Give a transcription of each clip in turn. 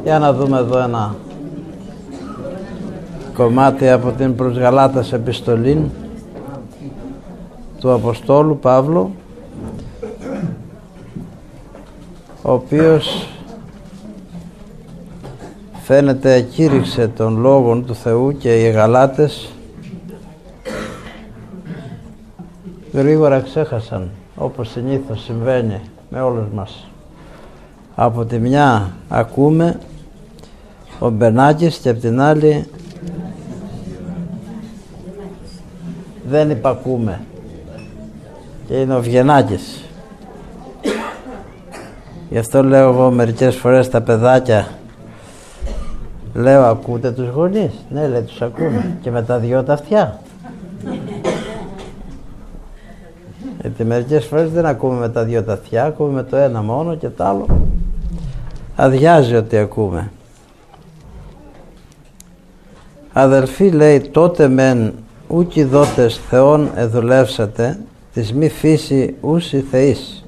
Για να δούμε εδώ ένα κομμάτι από την προς Γαλάτας επιστολή του Αποστόλου Παύλου, ο οποίος φαίνεται κήρυξε τον Λόγον του Θεού και οι Γαλάτες γρήγορα ξέχασαν, όπως συνήθως συμβαίνει με όλους μας. Από τη μια ακούμε ο Μπενάκης και από την άλλη δεν υπακούμε, και είναι ο Βγενάκης. Γι' αυτό λέω εγώ μερικές φορές τα παιδάκια, λέω ακούτε τους γονείς? Ναι, λέει, τους ακούμε, και με τα δυο τα αυτιά. Γιατί μερικές φορές δεν ακούμε με τα δυο τα αυτιά, ακούμε με το ένα μόνο και το άλλο αδειάζει ότι ακούμε. Αδελφοί, λέει, τότε μεν ούκοι δότες Θεόν εδουλεύσατε, της μη φύση ούσι θεής.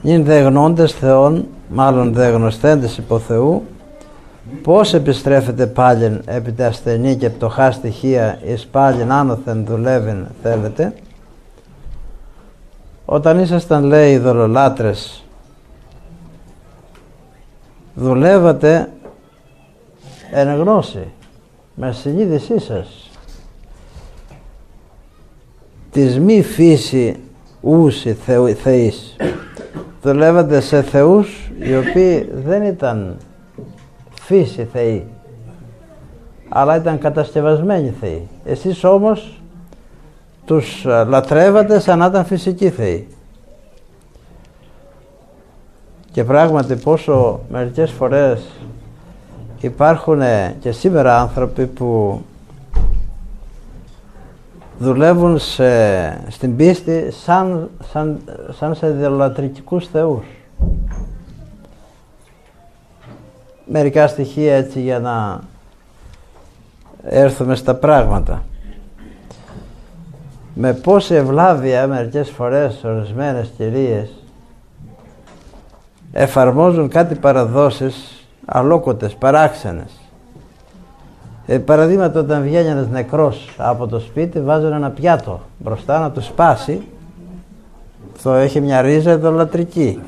Νυν δε γνώντες Θεόν, μάλλον δε γνωστέντες υπό Θεού, πώς επιστρέφετε πάλιν επί τα ασθενή και πτωχά στοιχεία εις πάλιν άνωθεν δουλεύειν θέλετε? Όταν ήσασταν, λέει, ειδωλολάτρες, δουλεύατε εν γνώση, με συνείδησή σας, της μη φύση ούσι θεής. Δουλεύατε σε θεούς οι οποίοι δεν ήταν φύση θεοί, αλλά ήταν κατασκευασμένοι θεοί. Εσείς όμως τους λατρεύατε σαν να ήταν φυσικοί θεοί. Και πράγματι πόσο μερικές φορές υπάρχουν και σήμερα άνθρωποι που δουλεύουν στην πίστη σαν σε ιδωλατρικούς θεούς. Μερικά στοιχεία έτσι για να έρθουμε στα πράγματα. Με πόση ευλάβεια μερικές φορές ορισμένες κυρίες εφαρμόζουν κάτι παραδόσεις αλόκοτες, παράξενες. Παραδείγματα, όταν βγαίνει ένας νεκρός από το σπίτι, βάζουν ένα πιάτο μπροστά να του σπάσει. Αυτό έχει μια ρίζα ειδωλατρική.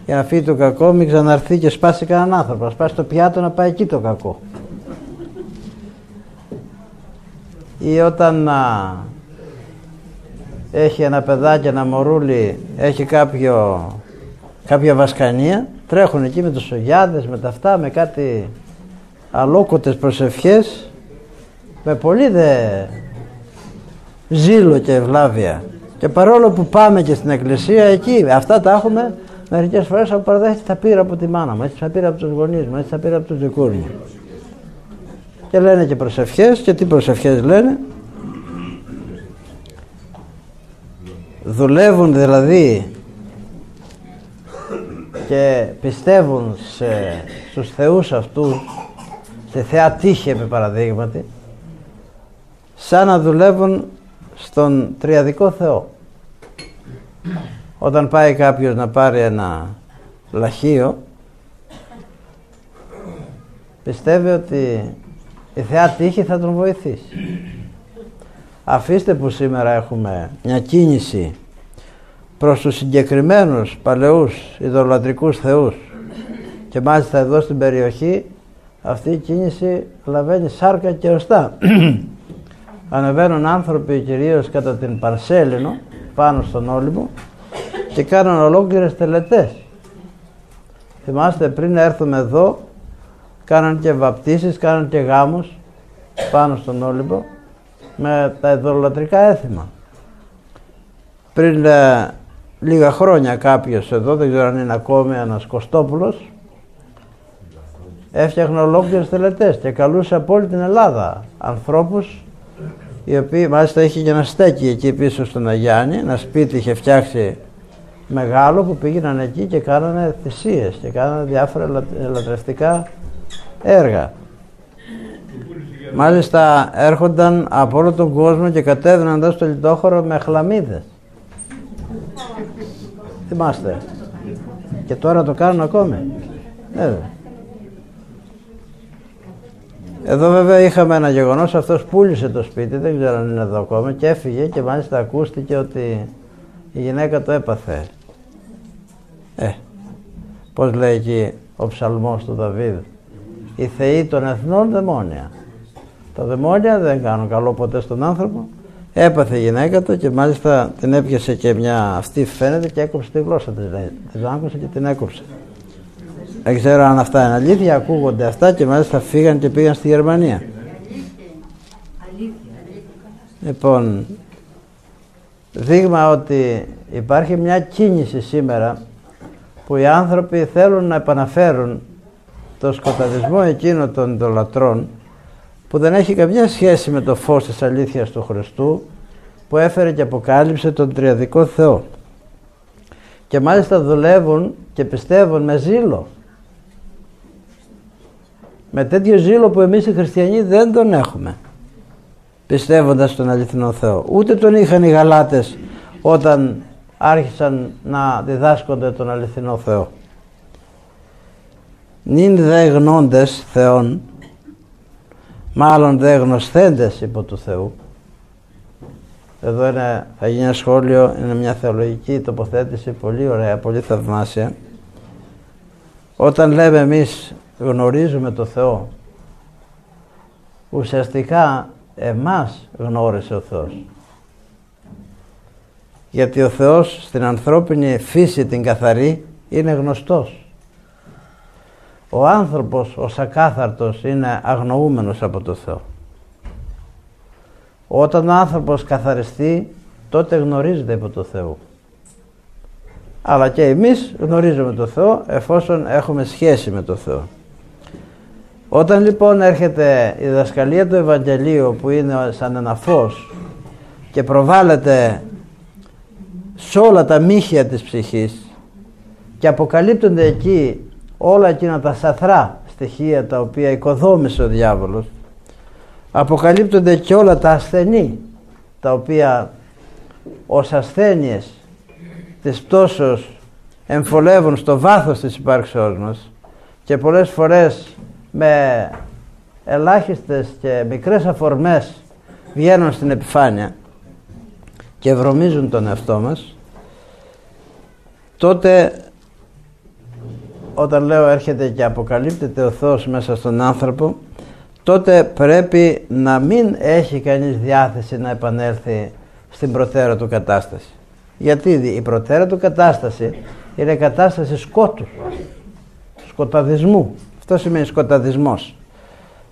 Για να φύγει το κακό, μην ξαναρθεί και σπάσει κανέναν άνθρωπο. Να σπάσει το πιάτο, να πάει εκεί το κακό. Ή όταν έχει ένα παιδάκι, ένα μωρούλι, έχει κάποια βασκανία, τρέχουν εκεί με τους σογιάδες, με τα αυτά, με κάτι αλόκοτες προσευχές, με πολύ ζήλο και ευλάβεια. Και παρόλο που πάμε και στην εκκλησία, εκεί αυτά τα έχουμε μερικές φορές από παραδέχτη, τα πήρα από τη μάνα μου, έτσι τα πήρα από τους γονείς μου, έτσι τα πήρα από τους δικούς μου. Και λένε και προσευχές, και τι προσευχές λένε? Δουλεύουν δηλαδή και πιστεύουν στους θεούς αυτούς, σε θεά τύχη επί παραδείγματι, σαν να δουλεύουν στον τριαδικό Θεό. Όταν πάει κάποιος να πάρει ένα λαχείο, πιστεύει ότι η θεά τύχη θα τον βοηθήσει. Αφήστε που σήμερα έχουμε μια κίνηση προς τους συγκεκριμένους παλαιούς ειδωλατρικούς θεούς, και μάλιστα εδώ στην περιοχή αυτή η κίνηση λαβαίνει σάρκα και οστά. Ανεβαίνουν άνθρωποι κυρίως κατά την Παρσέλινο πάνω στον Όλυμπο και κάνουν ολόκληρες τελετές. Θυμάστε, πριν έρθουμε εδώ κάναν και βαπτίσεις, κάναν και γάμους πάνω στον Όλυμπο με τα ειδωλατρικά έθιμα. Πριν λίγα χρόνια κάποιος εδώ, δεν ξέρω αν είναι ακόμη, ένας Κωστόπουλος, έφτιαχνε ολόκληρες τελετές και καλούσε από όλη την Ελλάδα ανθρώπους, οι οποίοι, μάλιστα είχε και ένα στέκι εκεί πίσω στον Αγιάννη, ένα σπίτι είχε φτιάξει μεγάλο, που πήγαιναν εκεί και κάνανε θυσίες και κάνανε διάφορα λατρευτικά έργα. Μάλιστα έρχονταν από όλο τον κόσμο και κατέβαιναν εδώ στο λιτόχωρο με χλαμίδες. Θυμάστε? Και τώρα το κάνουν ακόμη. Εδώ βέβαια είχαμε ένα γεγονός, αυτός πούλησε το σπίτι, δεν ξέρω αν είναι εδώ ακόμα, και έφυγε και μάλιστα ακούστηκε ότι η γυναίκα το έπαθε. Πώς λέει εκεί ο ψαλμός του Δαβίδ, οι θεοί των εθνών δαιμόνια. Τα δαιμόνια δεν κάνουν καλό ποτέ στον άνθρωπο. Έπαθε η γυναίκα του και μάλιστα την έπιασε και μια αυτή φαίνεται και έκοψε τη γλώσσα της, λέει. Την άκουσε και την έκοψε. Δεν ξέρω αν αυτά είναι αλήθεια, ακούγονται αυτά και μάλιστα φύγαν και πήγαν στη Γερμανία. Λοιπόν, δείγμα ότι υπάρχει μια κίνηση σήμερα που οι άνθρωποι θέλουν να επαναφέρουν το σκοταδισμό εκείνο των ειδωλατρών που δεν έχει καμιά σχέση με το φως της αλήθειας του Χριστού που έφερε και αποκάλυψε τον τριαδικό Θεό. Και μάλιστα δουλεύουν και πιστεύουν με ζήλο. Με τέτοιο ζήλο που εμείς οι χριστιανοί δεν τον έχουμε, πιστεύοντας τον αληθινό Θεό. Ούτε τον είχαν οι Γαλάτες όταν άρχισαν να διδάσκονται τον αληθινό Θεό. Νυν δε γνώντες Θεόν, μάλλον δε γνωσθέντες υπό του Θεού. Εδώ θα γίνει ένα σχόλιο, είναι μια θεολογική τοποθέτηση πολύ ωραία, πολύ θαυμάσια. Όταν λέμε εμείς γνωρίζουμε το Θεό, ουσιαστικά εμάς γνώρισε ο Θεός. Γιατί ο Θεός στην ανθρώπινη φύση την καθαρή είναι γνωστός. Ο άνθρωπος ως ακάθαρτος είναι αγνοούμενος από το Θεό. Όταν ο άνθρωπος καθαριστεί, τότε γνωρίζεται από το Θεό. Αλλά και εμείς γνωρίζουμε το Θεό εφόσον έχουμε σχέση με το Θεό. Όταν λοιπόν έρχεται η διδασκαλία του Ευαγγελίου που είναι σαν ένα φως και προβάλλεται σε όλα τα μύχια της ψυχής και αποκαλύπτονται εκεί όλα εκείνα τα σαθρά στοιχεία τα οποία οικοδόμησε ο διάβολος, αποκαλύπτονται και όλα τα ασθενή τα οποία ως ασθένειες της πτώσεως εμφολεύουν στο βάθος της υπάρξεώς μας και πολλές φορές με ελάχιστες και μικρές αφορμές βγαίνουν στην επιφάνεια και βρωμίζουν τον εαυτό μας, τότε όταν λέω έρχεται και αποκαλύπτεται ο Θεός μέσα στον άνθρωπο, τότε πρέπει να μην έχει κανείς διάθεση να επανέλθει στην προτέρα του κατάσταση. Γιατί η προτέρα του κατάσταση είναι κατάσταση σκότους, σκοταδισμού. Αυτό σημαίνει σκοταδισμός.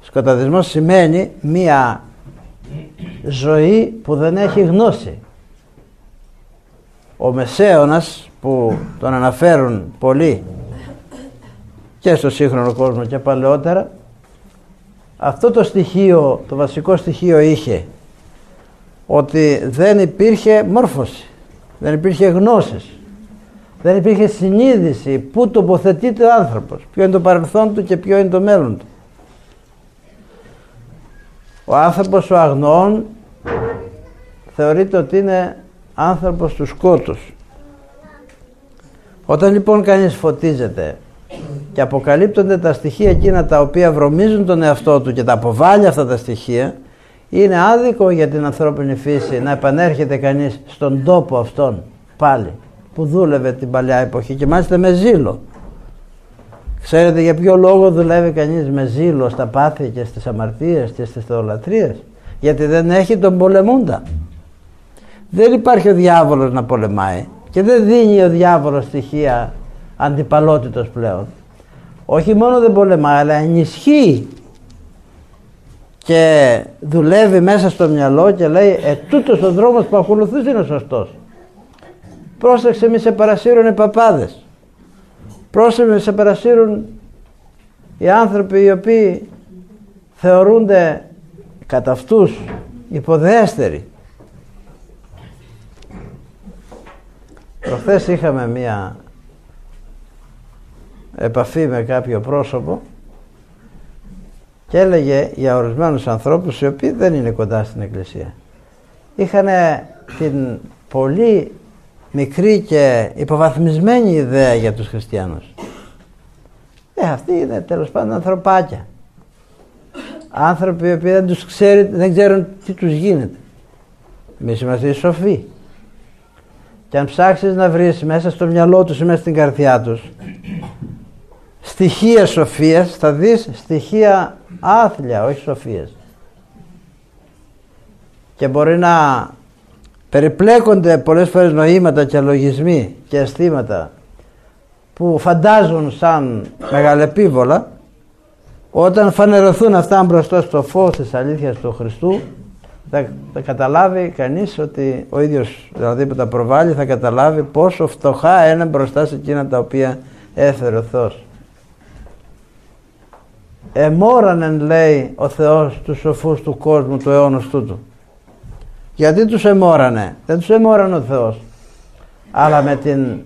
Σκοταδισμός σημαίνει μία ζωή που δεν έχει γνώση. Ο Μεσαίωνας που τον αναφέρουν πολλοί και στο σύγχρονο κόσμο και παλαιότερα, αυτό το στοιχείο, το βασικό στοιχείο είχε ότι δεν υπήρχε μόρφωση, δεν υπήρχε γνώσης, δεν υπήρχε συνείδηση πού τοποθετείται ο άνθρωπος, ποιο είναι το παρελθόν του και ποιο είναι το μέλλον του. Ο άνθρωπος ο αγνών θεωρείται ότι είναι άνθρωπος του σκότους. Όταν λοιπόν κανείς φωτίζεται και αποκαλύπτονται τα στοιχεία εκείνα τα οποία βρωμίζουν τον εαυτό του και τα αποβάλλει αυτά τα στοιχεία, είναι άδικο για την ανθρώπινη φύση να επανέρχεται κανείς στον τόπο αυτόν πάλι που δούλευε την παλιά εποχή και μάλιστα με ζήλο. Ξέρετε για ποιο λόγο δουλεύει κανείς με ζήλο στα πάθη και στις αμαρτίες και στις θεολατρίες? Γιατί δεν έχει τον πολεμούντα. Δεν υπάρχει ο διάβολος να πολεμάει και δεν δίνει ο διάβολος στοιχεία αντιπαλότητος πλέον. Όχι μόνο δεν πολεμάει, αλλά ενισχύει και δουλεύει μέσα στο μυαλό και λέει τούτος ο δρόμος που ακολουθείς είναι ο σωστός. Πρόσεξε, μη σε παρασύρουν οι παπάδες. Πρόσεξε, μη σε παρασύρουν οι άνθρωποι οι οποίοι θεωρούνται κατά αυτούς υποδέστεροι. Προχθές είχαμε μία επαφή με κάποιο πρόσωπο και έλεγε για ορισμένους ανθρώπους οι οποίοι δεν είναι κοντά στην Εκκλησία. Είχαν την πολύ μικρή και υποβαθμισμένη ιδέα για τους χριστιανούς. Αυτοί είναι τέλος πάντων ανθρωπάκια. άνθρωποι οι οποίοι δεν ξέρουν τι τους γίνεται. Εμείς είμαστε οι σοφοί. Και αν ψάξεις να βρεις μέσα στο μυαλό τους ή μέσα στην καρδιά τους στοιχεία σοφίας, θα δεις στοιχεία άθλια, όχι σοφίας. Και μπορεί να περιπλέκονται πολλές φορές νοήματα και λογισμοί και αισθήματα που φαντάζουν σαν μεγαλεπίβολα. Όταν φανερωθούν αυτά μπροστά στο φως της αλήθειας του Χριστού, θα καταλάβει κανείς ότι ο ίδιος δηλαδή που τα προβάλλει θα καταλάβει πόσο φτωχά είναι μπροστά σε εκείνα τα οποία έφερε ο Θεός. Εμόρανεν, λέει ο Θεός, τους σοφούς του κόσμου του αιώνος τούτου. Γιατί τους εμόρανε? Δεν τους εμόρανε ο Θεός, αλλά με την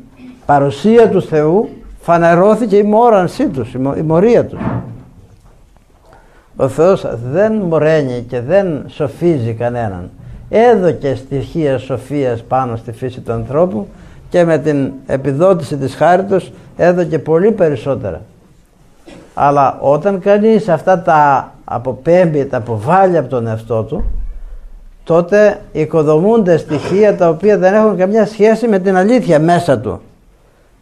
παρουσία του Θεού φανερώθηκε η μόρανσή τους, η μορία τους. Ο Θεός δεν μοραίνει και δεν σοφίζει κανέναν. Έδωκε στοιχεία σοφίας πάνω στη φύση του ανθρώπου και με την επιδότηση της χάριτος έδωκε πολύ περισσότερα. Αλλά όταν κανείς αυτά τα αποπέμπει, τα αποβάλλει από τον εαυτό του, τότε οικοδομούνται στοιχεία τα οποία δεν έχουν καμιά σχέση με την αλήθεια μέσα του.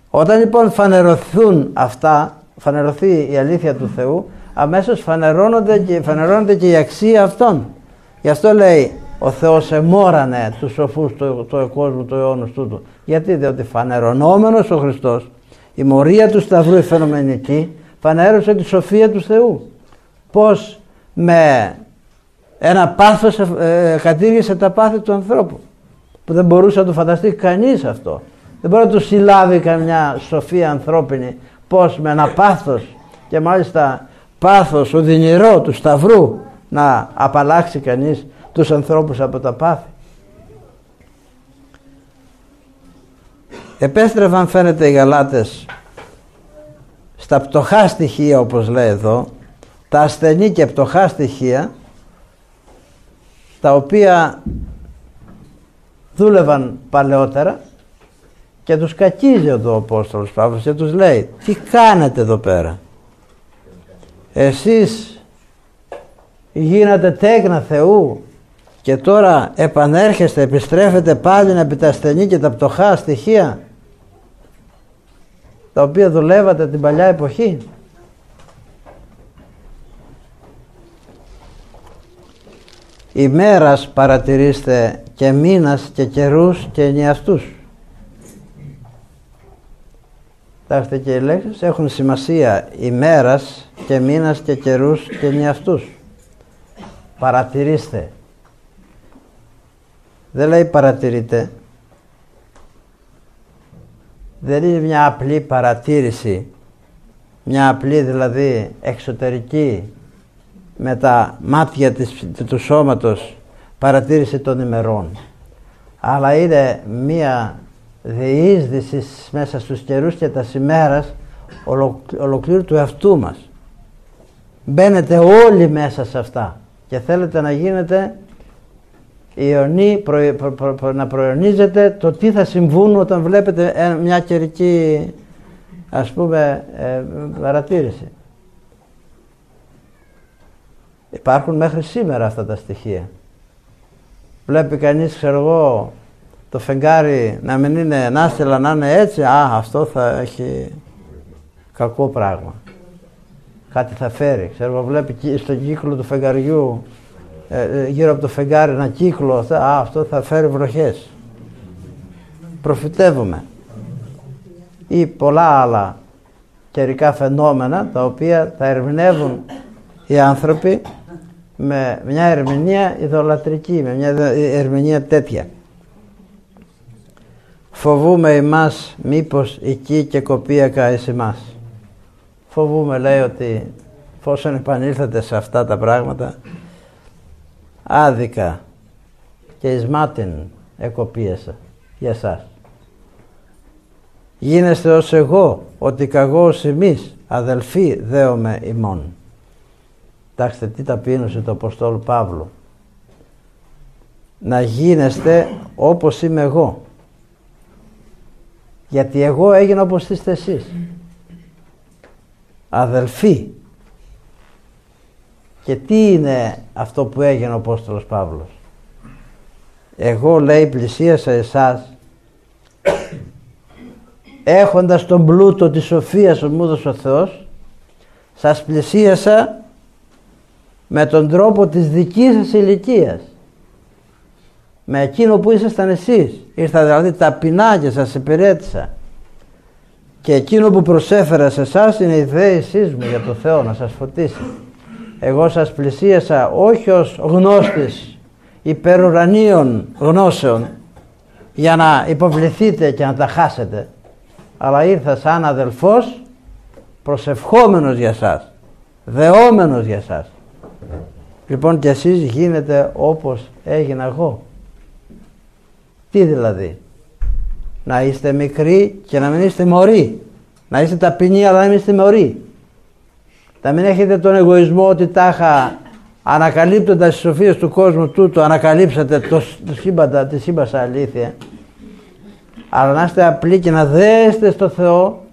Όταν λοιπόν φανερωθούν αυτά, φανερωθεί η αλήθεια του Θεού, αμέσως φανερώνεται και η αξία αυτών. Γι' αυτό λέει ο Θεός εμόρανε τους σοφούς του κόσμου του αιώνος τούτου. Γιατί? Διότι φανερωνόμενος ο Χριστός, η μορία του Σταυρού η φαινομενική, φανέρωσε τη σοφία του Θεού. Πώς με ένα πάθος κατήργησε τα πάθη του ανθρώπου, που δεν μπορούσε να το φανταστεί κανείς αυτό. Δεν μπορεί να το συλλάβει καμιά σοφία ανθρώπινη πώς με ένα πάθος, και μάλιστα πάθος οδυνηρό του Σταυρού, να απαλλάξει κανείς τους ανθρώπους από τα πάθη. Επέστρεφαν, φαίνεται, οι Γαλάτες στα πτωχά στοιχεία, όπως λέει εδώ, τα ασθενή και πτωχά στοιχεία, τα οποία δούλευαν παλαιότερα, και τους κακίζει εδώ ο Απόστολος Παύλος και τους λέει: τι κάνετε εδώ πέρα? Εσείς γίνατε τέκνα Θεού και τώρα επανέρχεστε, επιστρέφετε πάλι επί τα ασθενή και τα πτωχά στοιχεία τα οποία δουλεύατε την παλιά εποχή. Ημέρας παρατηρήστε και μήνας και καιρούς και ενιαυτούς. Κοιτάξτε, και οι λέξεις έχουν σημασία. Ημέρας και μήνας και καιρούς και ενιαυτούς. Παρατηρήστε. Δεν λέει παρατηρείτε. Δεν είναι μια απλή παρατήρηση, μια απλή δηλαδή εξωτερική με τα μάτια του σώματος παρατήρηση των ημερών, αλλά είναι μια διείσδυση μέσα στους καιρούς και τα ημέρας ολοκλήρου του εαυτού μας. Μπαίνετε όλοι μέσα σε αυτά και θέλετε να γίνετε ιονοί, να προϊονίζετε το τι θα συμβούν όταν βλέπετε μια καιρική, ας πούμε, παρατήρηση. Υπάρχουν μέχρι σήμερα αυτά τα στοιχεία. Βλέπει κανείς, ξέρω εγώ, το φεγγάρι να μην είναι ανάστηλα, να είναι έτσι, αυτό θα έχει κακό πράγμα. Κάτι θα φέρει. Ξέρω εγώ, βλέπει στον κύκλο του φεγγαριού, γύρω από το φεγγάρι ένα κύκλο, αυτό θα φέρει βροχές. Προφητεύουμε. Ή πολλά άλλα καιρικά φαινόμενα τα οποία τα ερμηνεύουν οι άνθρωποι με μια ερμηνεία ιδωλατρική, με μια ερμηνεία τέτοια. Φοβούμε εμάς μήπως εκεί και κοπίακα εις εμάς. Φοβούμε, λέει, ότι εφόσον επανήλθατε σε αυτά τα πράγματα άδικα και εις μάτιν εκοπίασα για εσάς. Γίνεστε ως εγώ, ότι καγώ ως εμείς, αδελφοί δέομαι ημών. Κοιτάξτε τι ταπείνωσε το Αποστόλου Παύλου. Να γίνεστε όπως είμαι εγώ. Γιατί εγώ έγινα όπως είστε εσείς. Αδελφοί. Και τι είναι αυτό που έγινε ο Απόστολος Παύλος? Εγώ, λέει, πλησίασα εσάς έχοντας τον πλούτο της σοφίας που μου έδωσε ο Θεός, σας πλησίασα με τον τρόπο της δικής σας ηλικίας, με εκείνο που ήσασταν εσείς. Ήρθα δηλαδή ταπεινά και σας υπηρέτησα, και εκείνο που προσέφερα σε εσάς είναι η δέησής μου για το Θεό να σας φωτίσει. Εγώ σας πλησίασα όχι ως γνώστης υπερουρανίων γνώσεων για να υποβληθείτε και να τα χάσετε, αλλά ήρθα σαν αδελφός προσευχόμενος για σας, δεόμενος για σας. Λοιπόν, και εσείς γίνετε όπως έγινα εγώ. Τι δηλαδή? Να είστε μικροί και να μην είστε μωροί, να είστε ταπεινοί αλλά να μην είστε μωροί, να μην έχετε τον εγωισμό ότι τάχα ανακαλύπτοντας τις σοφίες του κόσμου τούτου ανακαλύψατε τη σύμπασα αλήθεια, αλλά να είστε απλοί και να δέεστε στο Θεό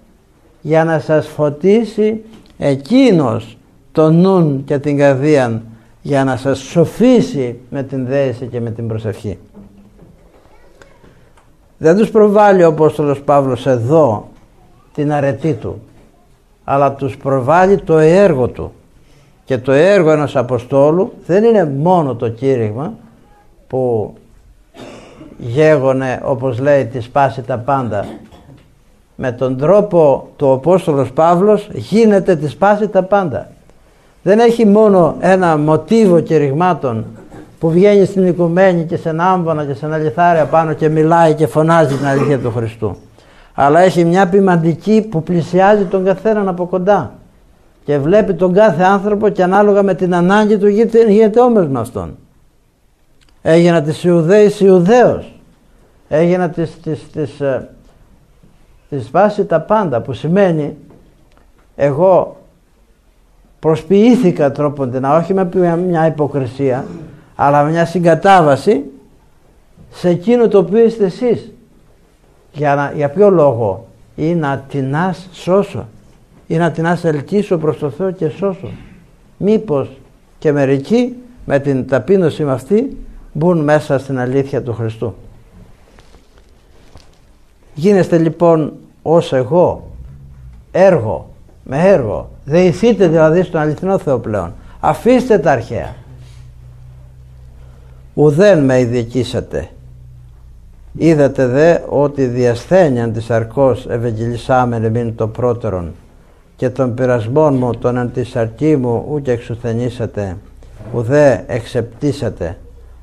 για να σας φωτίσει εκείνος το νουν και την καρδίαν, για να σας σοφίσει με την δέηση και με την προσευχή. Δεν τους προβάλλει ο Απόστολος Παύλος εδώ την αρετή του, αλλά τους προβάλλει το έργο του. Και το έργο ενός Αποστόλου δεν είναι μόνο το κήρυγμα που γέγονε, όπως λέει, τη σπάση τα πάντα. Με τον τρόπο του Απόστολος Παύλος γίνεται τη σπάση τα πάντα. Δεν έχει μόνο ένα μοτίβο κηρυγμάτων που βγαίνει στην οικουμένη και σε ένα άμβονα και σε ένα λιθάρι απάνω και μιλάει και φωνάζει την αλήθεια του Χριστού, αλλά έχει μια ποιμαντική που πλησιάζει τον καθέναν από κοντά και βλέπει τον κάθε άνθρωπο και ανάλογα με την ανάγκη του γίνεται όμοιος με αυτόν. Έγινα της Ιουδαίης Ιουδαίος, έγινα της βάση τα πάντα, που σημαίνει εγώ προσποιήθηκα τρόποντινά, όχι με μια υποκρισία, αλλά με μια συγκατάβαση σε εκείνο το οποίο είστε εσείς. Για ποιο λόγο? Ή να τεινάς σώσω, ή να τεινάς ελκύσω προς το Θεό και σώσω. Μήπως και μερικοί με την ταπείνωση με αυτή μπουν μέσα στην αλήθεια του Χριστού. Γίνεστε λοιπόν ως εγώ, έργο με έργο. Δεηθείτε δηλαδή στον αληθινό Θεό πλέον. Αφήστε τα αρχαία. Ουδέν με ειδικήσατε. Είδατε δε ότι διασθένιαν της αρκός ευαγγελισάμεν εμήν το πρώτερον, και των πειρασμών μου τον εν της αρκή μου ούτε εξουθενήσατε, ουδέ εξεπτήσατε,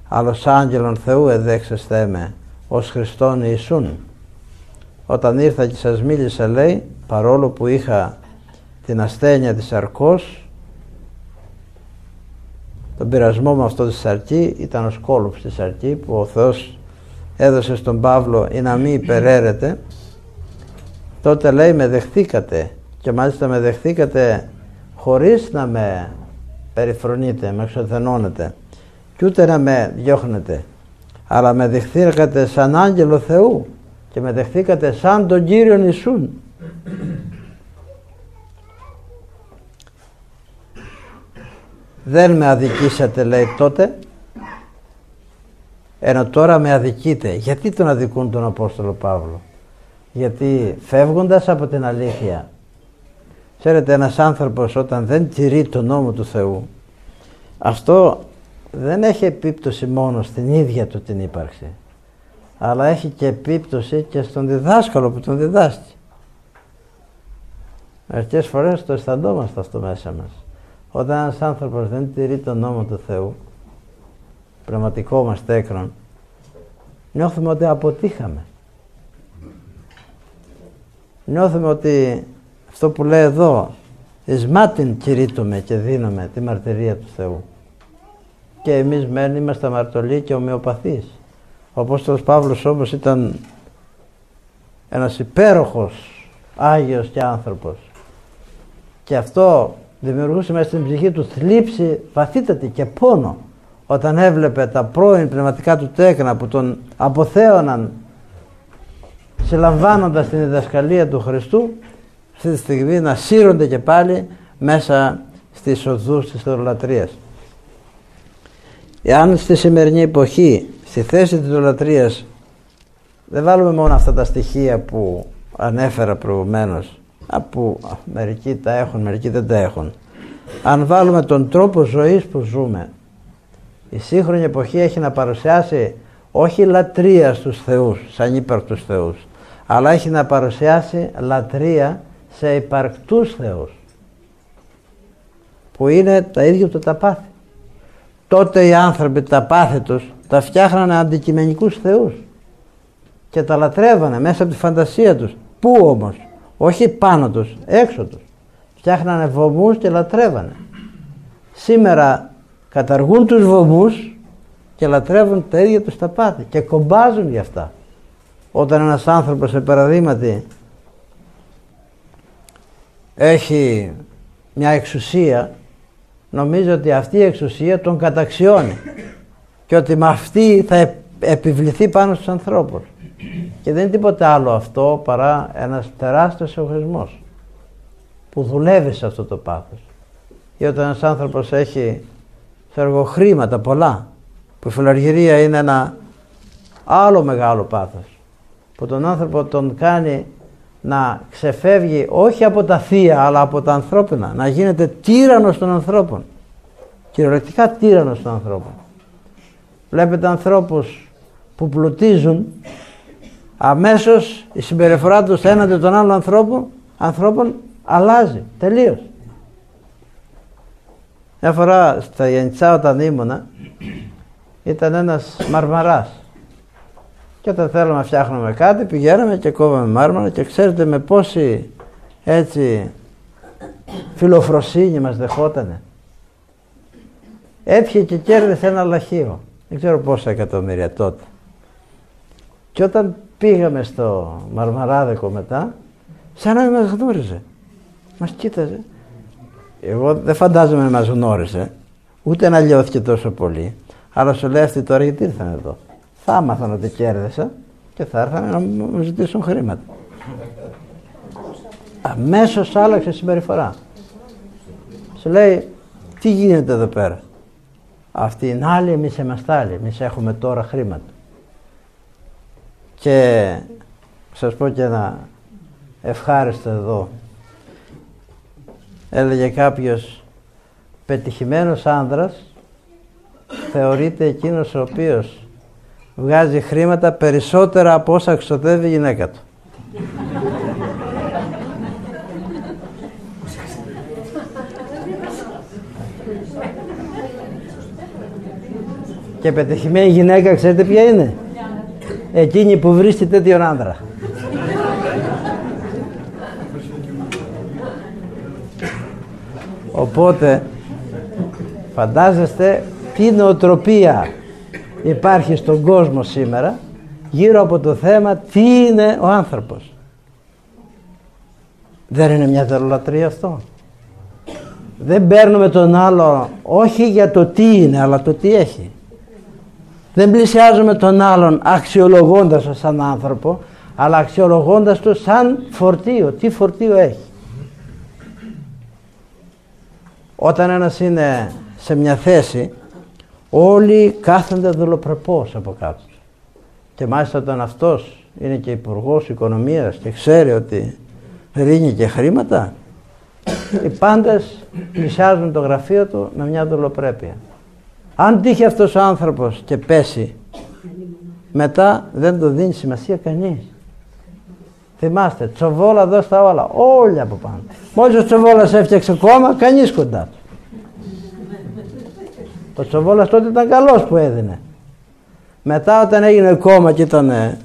άλλος άγγελον Θεού εδέξεστε με, ως Χριστόν Ιησούν. Όταν ήρθα και σας μίλησα, λέει, παρόλο που είχα την ασθένεια της αρκός, τον πειρασμό μου αυτό της σαρκή ήταν ο σκόλοψης της σαρκή που ο Θεός έδωσε στον Παύλο ή να μην υπεραίρεται. Τότε, λέει, με δεχθήκατε, και μάλιστα με δεχθήκατε χωρίς να με περιφρονείτε, με εξωθενώνετε και ούτε να με διώχνετε, αλλά με δεχθήκατε σαν άγγελο Θεού και με δεχθήκατε σαν τον Κύριον Ιησούν. Δεν με αδικήσατε, λέει, τότε, ενώ τώρα με αδικείτε. Γιατί τον αδικούν τον Απόστολο Παύλο? Γιατί φεύγοντας από την αλήθεια, ξέρετε, ένας άνθρωπος όταν δεν τηρεί τον νόμο του Θεού, αυτό δεν έχει επίπτωση μόνο στην ίδια του την ύπαρξη, αλλά έχει και επίπτωση και στον διδάσκαλο που τον διδάσκει. Μερικές φορές το αισθανόμαστε αυτό μέσα μας. Όταν ένας άνθρωπος δεν τηρεί τον νόμο του Θεού, πνευματικό μας τέκνον, νιώθουμε ότι αποτύχαμε. Νιώθουμε ότι αυτό που λέει εδώ, εις μάτιν κηρύττουμε και δίνουμε τη μαρτυρία του Θεού. Και εμείς μεν είμαστε αμαρτωλοί και ομοιοπαθείς. Ο Απόστολος Παύλος όμως ήταν ένας υπέροχος Άγιος και άνθρωπος. Και αυτό δημιουργούσε μέσα στην ψυχή του θλίψη βαθύτατη και πόνο, όταν έβλεπε τα πρώην πνευματικά του τέκνα που τον αποθέωναν συλλαμβάνοντας την διδασκαλία του Χριστού, αυτή τη στιγμή να σύρονται και πάλι μέσα στις οδούς της θεολατρίας. Εάν στη σημερινή εποχή, στη θέση της ιδωλατρίας, δεν βάλουμε μόνο αυτά τα στοιχεία που ανέφερα προηγουμένως, που μερικοί τα έχουν, μερικοί δεν τα έχουν. Αν βάλουμε τον τρόπο ζωής που ζούμε, η σύγχρονη εποχή έχει να παρουσιάσει όχι λατρεία στους θεούς, σαν ύπαρκτους θεούς, αλλά έχει να παρουσιάσει λατρεία σε υπαρκτούς θεούς, που είναι τα ίδια του τα πάθη. Τότε οι άνθρωποι τα πάθη τους τα φτιάχνανε αντικειμενικούς θεούς και τα λατρεύανε μέσα από τη φαντασία τους. Πού όμως? Όχι πάνω τους, έξω τους. Φτιάχνανε βωμούς και λατρεύανε. Σήμερα καταργούν τους βωμούς και λατρεύουν τα ίδια τους τα πάθη και κομπάζουν γι' αυτά. Όταν ένας άνθρωπος, σε παραδείγματι, έχει μια εξουσία, νομίζει ότι αυτή η εξουσία τον καταξιώνει και ότι με αυτή θα επιβληθεί πάνω στους ανθρώπους. Και δεν είναι τίποτα άλλο αυτό παρά ένας τεράστιος εγωισμός που δουλεύει σε αυτό το πάθος. Ή όταν ένας άνθρωπος έχει χρήματα πολλά, που η φιλαργυρία είναι ένα άλλο μεγάλο πάθος, που τον άνθρωπο τον κάνει να ξεφεύγει όχι από τα θεία αλλά από τα ανθρώπινα, να γίνεται τύραννος των ανθρώπων, κυριολεκτικά τύραννος των ανθρώπων. Βλέπετε ανθρώπους που πλουτίζουν, αμέσως η συμπεριφορά τους έναντι των άλλων ανθρώπων αλλάζει τελείως. Μια φορά στα Γιαννιτσά, όταν ήμουνα, ήταν ένας μαρμαράς και όταν θέλαμε να φτιάχνουμε κάτι πηγαίναμε και κόβαμε μάρμαρα και ξέρετε με πόση έτσι φιλοφροσύνη μας δεχότανε. Έτυχε και κέρδισε ένα λαχείο, δεν ξέρω πόσα εκατομμύρια τότε. Και όταν πήγαμε στο μαρμαράδικο μετά, σαν να μην μας γνώριζε, μας κοίταζε. Εγώ δεν φαντάζομαι να μας γνώρισε, ούτε να λιώθηκε τόσο πολύ, αλλά σου λέει αυτοί τώρα γιατί ήρθαν εδώ? Θα άμαθαν ότι κέρδισα και θα έρθαν να μου ζητήσουν χρήματα. Αμέσως άλλαξε συμπεριφορά. Σου λέει, τι γίνεται εδώ πέρα? Αυτοί είναι άλλοι, εμείς είμαστε άλλοι, εμείς έχουμε τώρα χρήματα. Και σας πω και ένα ευχάριστο εδώ. Έλεγε κάποιος, πετυχημένος άνδρας θεωρείται εκείνος ο οποίος βγάζει χρήματα περισσότερα από όσα ξοδεύει η γυναίκα του. Και πετυχημένη γυναίκα ξέρετε ποια είναι? Εκείνη που βρίσκει τέτοιον άνδρα. Οπότε φαντάζεστε τι νοοτροπία υπάρχει στον κόσμο σήμερα γύρω από το θέμα τι είναι ο άνθρωπος. Δεν είναι μια ιδωλολατρία αυτό? Δεν παίρνουμε τον άλλο όχι για το τι είναι αλλά το τι έχει. Δεν πλησιάζουμε τον άλλον αξιολογώντας τον σαν άνθρωπο, αλλά αξιολογώντας τον σαν φορτίο. Τι φορτίο έχει? Όταν ένας είναι σε μια θέση, όλοι κάθονται δουλοπρεπώς από κάτω. Και μάλιστα όταν αυτός είναι και υπουργός οικονομίας και ξέρει ότι ρίνει και χρήματα, οι πάντες πλησιάζουν το γραφείο του με μια δουλοπρέπεια. Αν τύχει αυτός ο άνθρωπος και πέσει, μετά δεν το δίνει σημασία κανείς. Θυμάστε, Τσοβόλα δώσ' τα όλα, όλοι από πάνω. Μόλις ο Τσοβόλας έφτιαξε κόμμα, κανείς κοντά του. Ο Τσοβόλας τότε ήταν καλός που έδινε. Μετά όταν έγινε κόμμα και ήταν,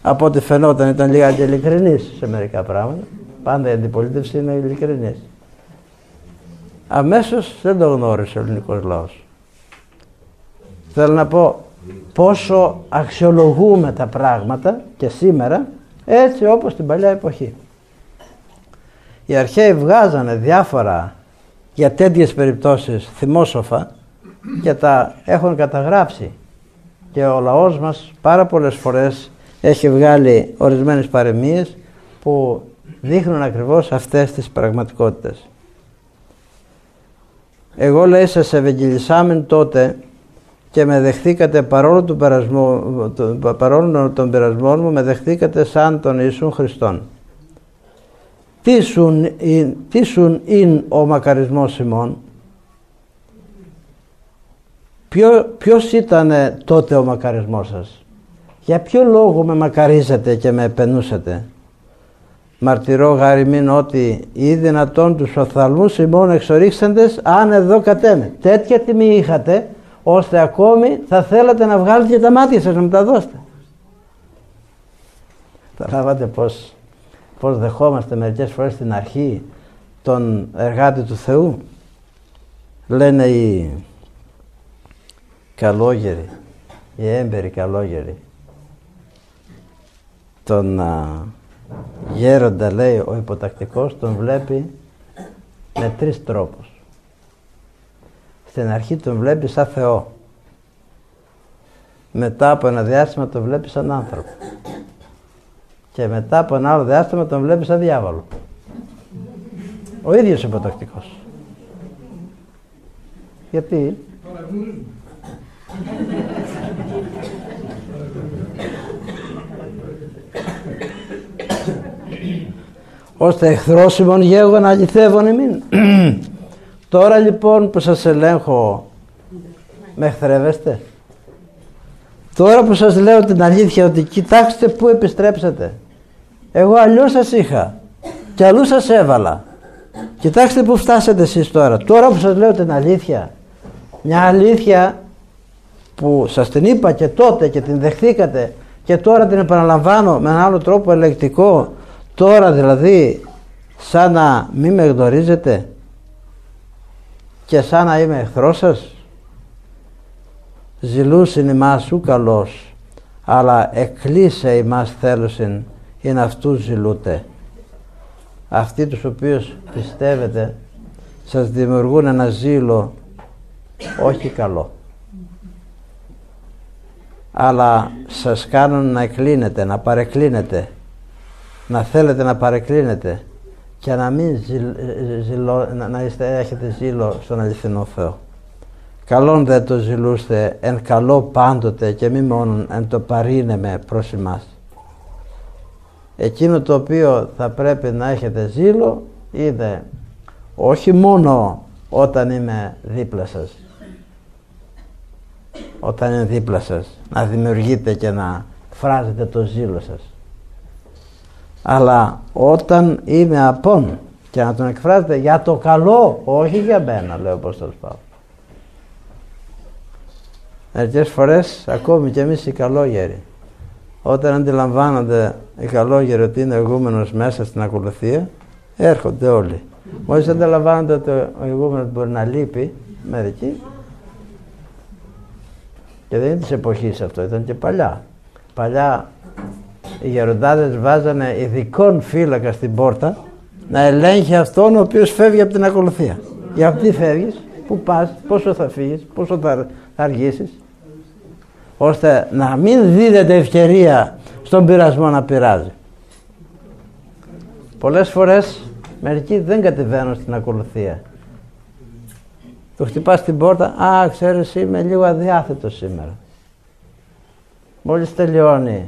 από ό,τι φαινόταν, ήταν λίγα και ειλικρινής σε μερικά πράγματα. Πάντα η αντιπολίτευση είναι ειλικρινής. Αμέσως δεν το γνώρισε ο ελληνικός λαός. Θέλω να πω πόσο αξιολογούμε τα πράγματα και σήμερα έτσι όπως την παλιά εποχή. Οι αρχαίοι βγάζανε διάφορα για τέτοιες περιπτώσεις θυμόσοφα και τα έχουν καταγράψει και ο λαός μας πάρα πολλές φορές έχει βγάλει ορισμένες παροιμίες που δείχνουν ακριβώς αυτές τις πραγματικότητες. Εγώ λέει σας ευαγγελισάμεν τότε και με δεχθήκατε παρόλο των πειρασμών μου, με δεχθήκατε σαν τον Ιησούν Χριστόν. Τι σουν ειν ο μακαρισμός ημών? Ποιος ήταν τότε ο μακαρισμός σας? Για ποιο λόγο με μακαρίζατε και με επενούσατε? Μαρτυρώ γαριμήν ότι ή δυνατόν τους οφθαλμούς ημών εξορίξαντες, αν εδώ κατέμε. Τέτοια τιμή είχατε, ώστε ακόμη θα θέλατε να βγάλετε και τα μάτια σας, να μου τα δώσετε. Θα λάβατε πώς δεχόμαστε μερικές φορές στην αρχή τον εργάτη του Θεού. Λένε οι καλόγεροι, οι έμπεροι καλόγεροι, τον γέροντα, λέει, ο υποτακτικός τον βλέπει με 3 τρόπους. Στην αρχή τον βλέπει σαν Θεό. Μετά από ένα διάστημα τον βλέπει σαν άνθρωπο. Και μετά από ένα άλλο διάστημα τον βλέπει σαν διάβολο. Ο ίδιος υποτακτικός. Γιατί? Ώστε εχθρός ημών γέγον αληθεύων ημίν. Τώρα λοιπόν που σας ελέγχω, με εχθρεύεστε? Τώρα που σας λέω την αλήθεια, ότι κοιτάξτε πού επιστρέψατε. Εγώ αλλιώς σας είχα και αλλού σας έβαλα. Κοιτάξτε πού φτάσατε εσείς τώρα. Τώρα που σας λέω την αλήθεια, μια αλήθεια που σας την είπα και τότε και την δεχθήκατε και τώρα την επαναλαμβάνω με έναν άλλο τρόπο ελεκτικό, τώρα δηλαδή σαν να μην με γνωρίζετε και σαν να είμαι εχθρός σας. Ζηλούσιν ημάς ου καλός, αλλά εκκλείσε ημάς θέλουσιν, είναι αυτούς ζηλούτε. Αυτοί τους οποίους πιστεύετε σας δημιουργούν ένα ζήλο όχι καλό, αλλά σας κάνουν να εκκλίνετε, να παρεκκλίνετε, να θέλετε να παρεκκλίνετε και να μην έχετε ζήλο στον αληθινό Θεό. Καλόν δε το ζηλούστε εν καλό πάντοτε και μη μόνον εν το παρήνεμε προς εμάς. Εκείνο το οποίο θα πρέπει να έχετε ζήλο είναι όχι μόνο όταν είμαι δίπλα σας, όταν είναι δίπλα σας να δημιουργείτε και να φράζετε το ζήλο σας, αλλά όταν είμαι απόν και να τον εκφράζετε για το καλό, όχι για μένα, λέει ο Απόστολος Παύλος. Μερικές φορές ακόμη και εμείς οι καλόγεροι, όταν αντιλαμβάνονται οι καλόγεροι ότι είναι ο ηγούμενος μέσα στην ακολουθία, έρχονται όλοι. Μόλις αντιλαμβάνονται ότι ο ηγούμενος μπορεί να λείπει μερικοί, και δεν είναι της εποχής αυτό, ήταν και παλιά. Παλιά οι γεροντάδες βάζανε ειδικών φύλακα στην πόρτα να ελέγχει αυτόν ο οποίος φεύγει από την ακολουθία. Για τι φεύγεις, πού πας, πόσο θα φύγεις, πόσο θα αργήσεις, ώστε να μην δίδεται ευκαιρία στον πειρασμό να πειράζει. Πολλές φορές μερικοί δεν κατεβαίνουν στην ακολουθία. Του χτυπάς την πόρτα, α, ξέρεις, είμαι λίγο αδιάθετος σήμερα. Μόλις τελειώνει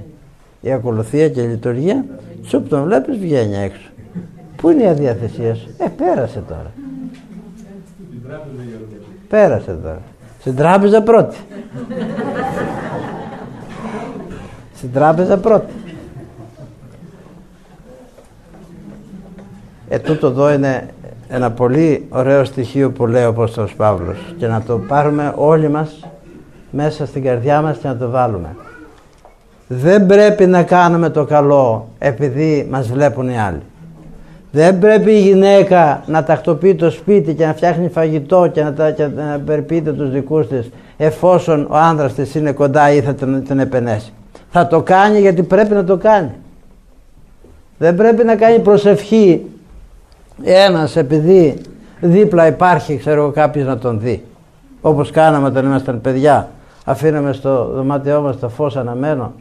η ακολουθία και η λειτουργία, τσουπ τον βλέπεις, βγαίνει έξω. Πού είναι η αδιαθεσία σου? Πέρασε τώρα. Πέρασε τώρα. Στην τράπεζα πρώτη. Στην τράπεζα πρώτη. Τούτο εδώ είναι ένα πολύ ωραίο στοιχείο που λέει ο Απόστολος Παύλος, και να το πάρουμε όλοι μας μέσα στην καρδιά μας και να το βάλουμε. Δεν πρέπει να κάνουμε το καλό επειδή μας βλέπουν οι άλλοι. Δεν πρέπει η γυναίκα να τακτοποιεί το σπίτι και να φτιάχνει φαγητό και να περιποιείται τους δικούς της εφόσον ο άνδρας της είναι κοντά ή θα την επενέσει. Θα το κάνει γιατί πρέπει να το κάνει. Δεν πρέπει να κάνει προσευχή ένας επειδή δίπλα υπάρχει, ξέρω εγώ, κάποιος να τον δει. Όπως κάναμε όταν ήμασταν παιδιά. Αφήναμε στο δωμάτιό μας το φως αναμένο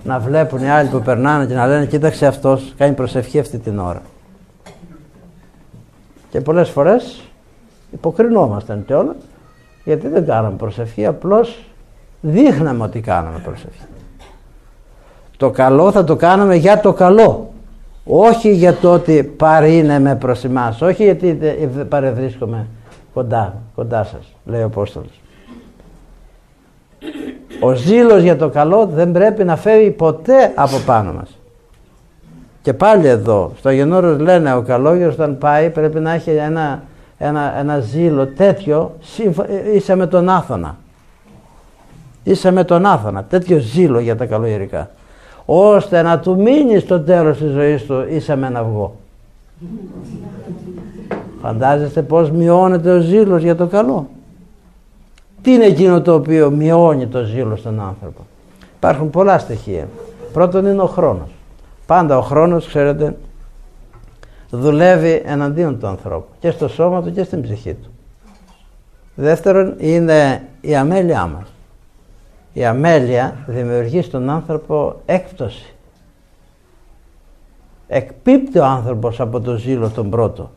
να βλέπουν οι άλλοι που περνάνε και να λένε κοίταξε αυτός κάνει προσευχή αυτή την ώρα. Και πολλές φορές υποκρινόμασταν και όλα, γιατί δεν κάναμε προσευχή, απλώς δείχναμε ότι κάναμε προσευχή. Το καλό θα το κάναμε για το καλό, όχι για το ότι παρήνε προς εμάς, όχι γιατί παρευρίσκομαι κοντά σας, λέει ο Απόστολος. Ο ζήλος για το καλό δεν πρέπει να φεύγει ποτέ από πάνω μας. Και πάλι εδώ στο Αγίον Όρος λένε, ο καλόγερος όταν πάει πρέπει να έχει ένα ζήλο τέτοιο, είσαι με τον Άθωνα. Είσαι με τον Άθωνα, τέτοιο ζήλο για τα καλογερικά, ώστε να του μείνει στο τέλος της ζωής του είσαι με ένα αυγό. Φαντάζεστε πως μειώνεται ο ζήλος για το καλό. Τι είναι εκείνο το οποίο μειώνει το ζήλο στον άνθρωπο? Υπάρχουν πολλά στοιχεία. Πρώτον είναι ο χρόνος. Πάντα ο χρόνος, ξέρετε, δουλεύει εναντίον του ανθρώπου και στο σώμα του και στην ψυχή του. Δεύτερον είναι η αμέλειά μας. Η αμέλεια δημιουργεί στον άνθρωπο έκπτωση. Εκπίπτει ο άνθρωπος από το ζήλο τον πρώτο.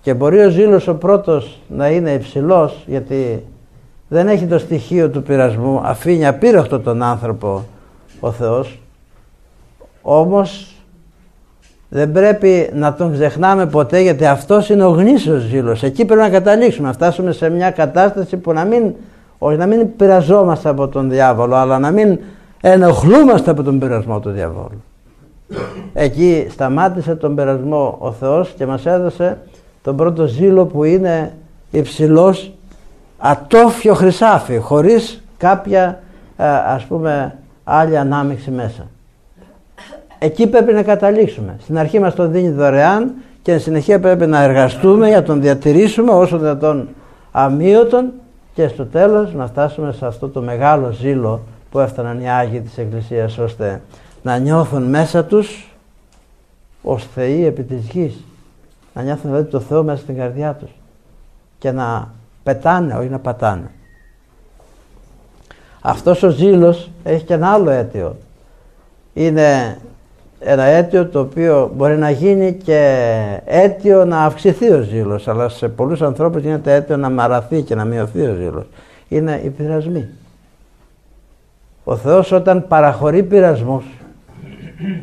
Και μπορεί ο ζήλος ο πρώτος να είναι υψηλός, γιατί δεν έχει το στοιχείο του πειρασμού, αφήνει απείραχτο τον άνθρωπο ο Θεός. Όμως δεν πρέπει να τον ξεχνάμε ποτέ, γιατί αυτός είναι ο γνήσιος ζήλος. Εκεί πρέπει να καταλήξουμε, να φτάσουμε σε μια κατάσταση που να μην πειραζόμαστε από τον διάβολο, αλλά να μην ενοχλούμαστε από τον πειρασμό του διαβόλου. Εκεί σταμάτησε τον πειρασμό ο Θεός και μας έδωσε τον πρώτο ζήλο που είναι υψηλός, ατόφιο χρυσάφι, χωρίς κάποια ας πούμε άλλη ανάμειξη μέσα. Εκεί πρέπει να καταλήξουμε. Στην αρχή μας το δίνει δωρεάν και εν συνεχεία πρέπει να εργαστούμε για να τον διατηρήσουμε όσο δυνατόν αμύωτον και στο τέλος να φτάσουμε σε αυτό το μεγάλο ζήλο που έφταναν οι Άγιοι της Εκκλησίας, ώστε να νιώθουν μέσα τους ως θεοί επί της γης. Να νιώθουν δηλαδή το Θεό μέσα στην καρδιά τους και να πετάνε, όχι να πατάνε. Αυτός ο ζήλος έχει και ένα άλλο αίτιο. Είναι ένα αίτιο το οποίο μπορεί να γίνει και αίτιο να αυξηθεί ο ζήλος, αλλά σε πολλούς ανθρώπους γίνεται αίτιο να μαραθεί και να μειωθεί ο ζήλος. Είναι οι πειρασμοί. Ο Θεός όταν παραχωρεί πειρασμούς,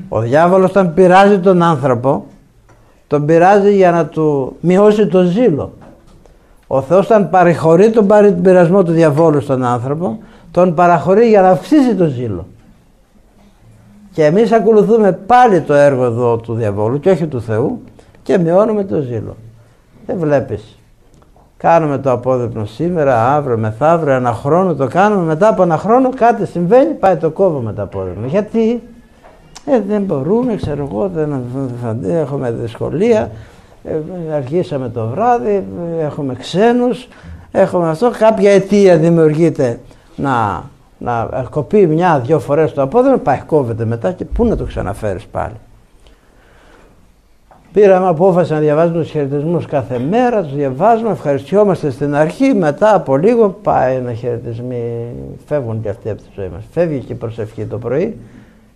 ο διάβολος όταν πειράζει τον άνθρωπο, τον πειράζει για να του μειώσει το ζήλο. Ο Θεός όταν παραχωρεί τον πειρασμό του διαβόλου στον άνθρωπο, τον παραχωρεί για να αυξήσει το ζήλο. Και εμείς ακολουθούμε πάλι το έργο εδώ του διαβόλου και όχι του Θεού και μειώνουμε το ζήλο. Δεν βλέπεις. Κάνουμε το απόδειπνο σήμερα, αύριο, μεθαύριο, ένα χρόνο το κάνουμε, μετά από ένα χρόνο κάτι συμβαίνει, πάει το κόβουμε το απόδειπνο. Γιατί? Δεν μπορούμε, ξέρω εγώ, δεν έχουμε δυσκολία, αργήσαμε το βράδυ, έχουμε ξένους, έχουμε αυτό, κάποια αιτία δημιουργείται να κοπεί μια-δυο φορές το απόδειπνο, πάει κόβεται μετά και πού να το ξαναφέρεις πάλι. Πήραμε απόφαση να διαβάζουμε τους χαιρετισμούς κάθε μέρα, τους διαβάζουμε, ευχαριστιόμαστε στην αρχή, μετά από λίγο πάει ένα χαιρετισμοί, φεύγουν και αυτοί από τη ζωή μας. Φεύγει και η προσευχή το πρωί,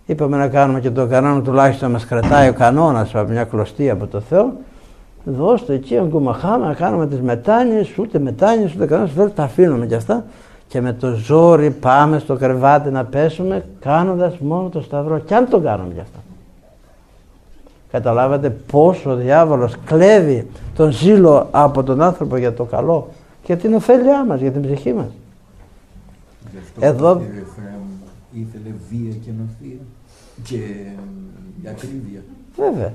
είπαμε να κάνουμε και το κανόνα, τουλάχιστον μας κρατάει ο κανόνας από μια κλωστή από το Θεό. Δώστε εκεί αγκουμαχάμε να κάνουμε τις μετάνοιες, ούτε κανόνας, τα αφήνουμε κι αυτά. Και με το ζόρι πάμε στο κρεβάτι να πέσουμε κάνοντας μόνο το σταυρό, κι αν το κάνουμε γι' αυτό. Καταλάβατε πόσο ο διάβολος κλέβει τον ζήλο από τον άνθρωπο για το καλό, για την ωφέλειά μας, για την ψυχή μας. Γι' αυτό εδώ ήθελε βία και νοθεία και ακρίβεια. Βέβαια.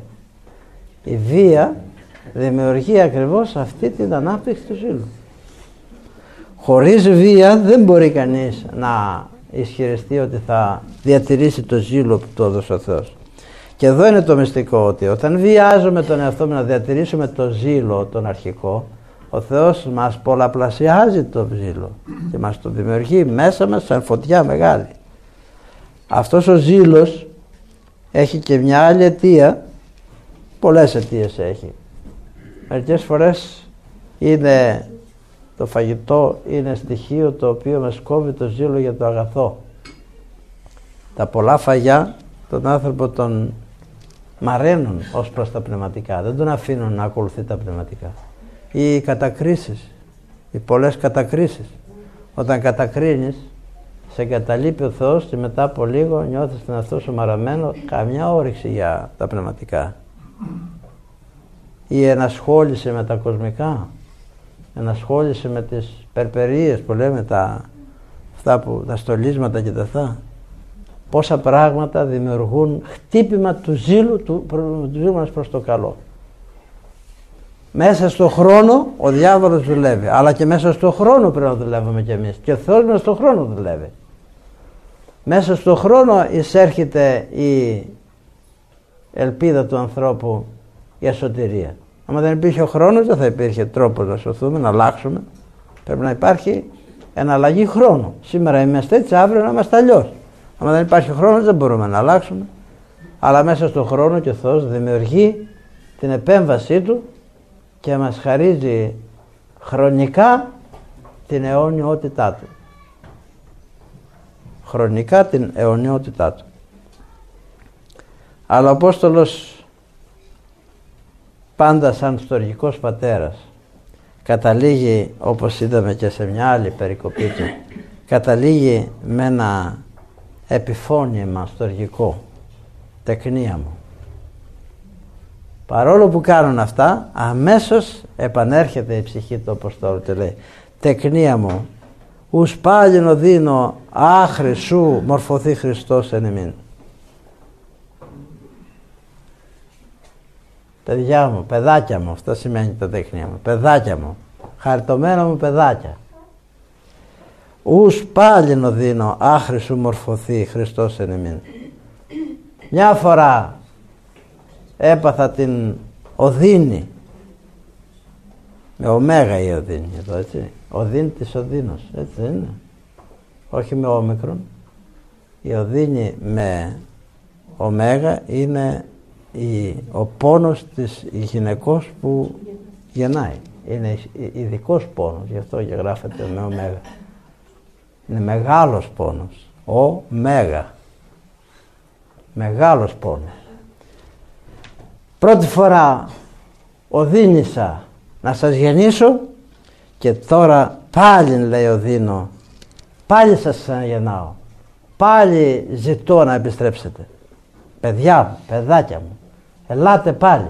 Η βία δημιουργεί ακριβώς αυτή την ανάπτυξη του ζήλου. Χωρίς βία δεν μπορεί κανείς να ισχυριστεί ότι θα διατηρήσει το ζήλο που του έδωσε ο Θεός. Και εδώ είναι το μυστικό, ότι όταν βιάζουμε τον εαυτό μας να διατηρήσουμε το ζήλο τον αρχικό, ο Θεός μας πολλαπλασιάζει το ζήλο και μας το δημιουργεί μέσα μας σαν φωτιά μεγάλη. Αυτός ο ζήλος έχει και μια άλλη αιτία, πολλές αιτίες έχει. Μερικές φορές είναι το φαγητό, είναι στοιχείο το οποίο μας κόβει το ζήλο για το αγαθό. Τα πολλά φαγιά τον άνθρωπο τον μαραίνουν ως προς τα πνευματικά, δεν τον αφήνουν να ακολουθεί τα πνευματικά. Οι κατακρίσεις, οι πολλές κατακρίσεις. Όταν κατακρίνεις σε εγκαταλείπει ο Θεός και μετά από λίγο νιώθεις τον εαυτό σου μαραμένο, καμιά όρεξη για τα πνευματικά. Η ενασχόληση με τα κοσμικά, ενασχόληση με τις περπερίες που λέμε, τα στολίσματα και τα αυτά. Πόσα πράγματα δημιουργούν χτύπημα του ζήλου μας προς το καλό. Μέσα στο χρόνο ο διάβολος δουλεύει, αλλά και μέσα στο χρόνο πρέπει να δουλεύουμε κι εμείς. Και ο Θεός μέσα στο χρόνο δουλεύει. Μέσα στο χρόνο εισέρχεται η ελπίδα του ανθρώπου για σωτηρία. Αν δεν υπήρχε ο χρόνος, δεν θα υπήρχε τρόπος να σωθούμε, να αλλάξουμε. Πρέπει να υπάρχει εναλλαγή χρόνου. Σήμερα είμαστε έτσι, αύριο να είμαστε αλλιώς. Αν δεν υπάρχει χρόνος, δεν μπορούμε να αλλάξουμε. Αλλά μέσα στον χρόνο και ο Θεός δημιουργεί την επέμβασή Του και μας χαρίζει χρονικά την αιωνιότητά Του. Χρονικά την αιωνιότητά Του. Αλλά ο Απόστολος, πάντα σαν στοργικός πατέρας, καταλήγει, όπως είδαμε και σε μια άλλη περικοπή του, καταλήγει με ένα επιφώνημα στοργικό, τεκνία μου. Παρόλο που κάνουν αυτά, αμέσως επανέρχεται η ψυχή του Αποστόλου και λέει, τεκνία μου, ους πάλιν οδύνω άχρη σου μορφωθεί Χριστός εν ημίν. Παιδιά μου, παιδάκια μου, αυτό σημαίνει τα τέχνια μου, παιδάκια μου, χαριτωμένα μου παιδάκια. Ους πάλιν οδύνω άχρη σου μορφωθεί Χριστός εν ημίν. Μια φορά έπαθα την οδύνη, με ωμέγα η οδύνη εδώ, έτσι, οδύνη της οδύνος, έτσι δεν είναι, όχι με όμικρον. Η οδύνη με ωμέγα είναι ο πόνος της γυναικός που γεννάει. Είναι ειδικός πόνος, γι' αυτό και γράφεται με ωμέγα. Είναι μεγάλος πόνος, ωμέγα, μεγάλος πόνος. Πρώτη φορά οδύνησα να σας γεννήσω και τώρα πάλι, λέει, οδύνω, πάλι σας ξαναγεννάω, πάλι ζητώ να επιστρέψετε. Παιδιά μου, παιδάκια μου, ελάτε πάλι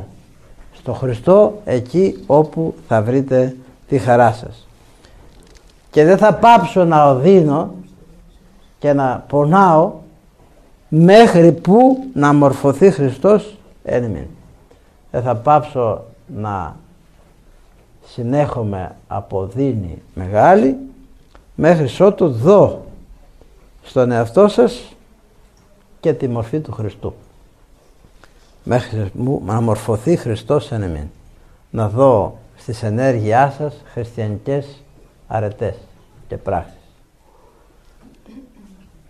στο Χριστό, εκεί όπου θα βρείτε τη χαρά σας. Και δεν θα πάψω να οδύνω και να πονάω μέχρι που να μορφωθεί Χριστός εν ημίν. Δεν θα πάψω να συνέχομαι από οδύνη μεγάλη μέχρι ότου δω στον εαυτό σας και τη μορφή του Χριστού. Μέχρι να μορφωθεί Χριστός εν εμήν. Να δω στις ενέργειάς σας χριστιανικές αρετές και πράξεις.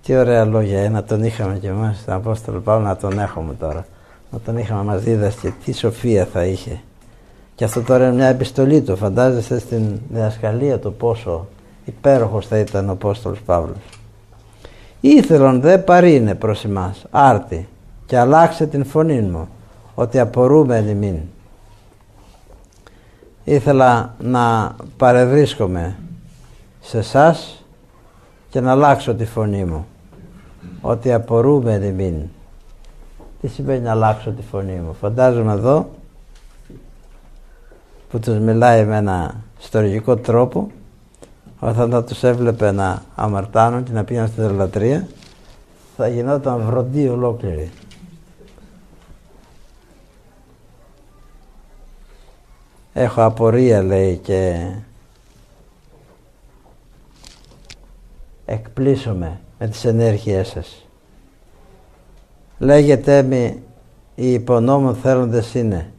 Τι ωραία λόγια, να τον είχαμε και εμάς τον Απόστολο Παύλο, να τον έχουμε τώρα. Να τον είχαμε, μας δίδασκε, τι σοφία θα είχε. Και αυτό τώρα είναι μια επιστολή του. Φαντάζεστε στην διδασκαλία του πόσο υπέροχος θα ήταν ο Απόστολος Παύλος. Ήθελον δε παρήνε προς εμάς άρτη και αλλάξε την φωνή μου, ότι απορούμε εν ημίν. Ήθελα να παρευρίσκομαι σε εσάς και να αλλάξω τη φωνή μου, ότι απορούμε εν ημίν. Τι σημαίνει να αλλάξω τη φωνή μου? Φαντάζομαι εδώ που τους μιλάει με ένα στοργικό τρόπο, όταν θα τους έβλεπε να αμαρτάνουν και να πήγαν στη δολατρία, θα γινόταν βροντί ολόκληρη. Έχω απορία, λέει, και εκπλήσωμαι με τις ενέργειές σας. Λέγεται μη, οι υπονόμων θέλοντες είναι,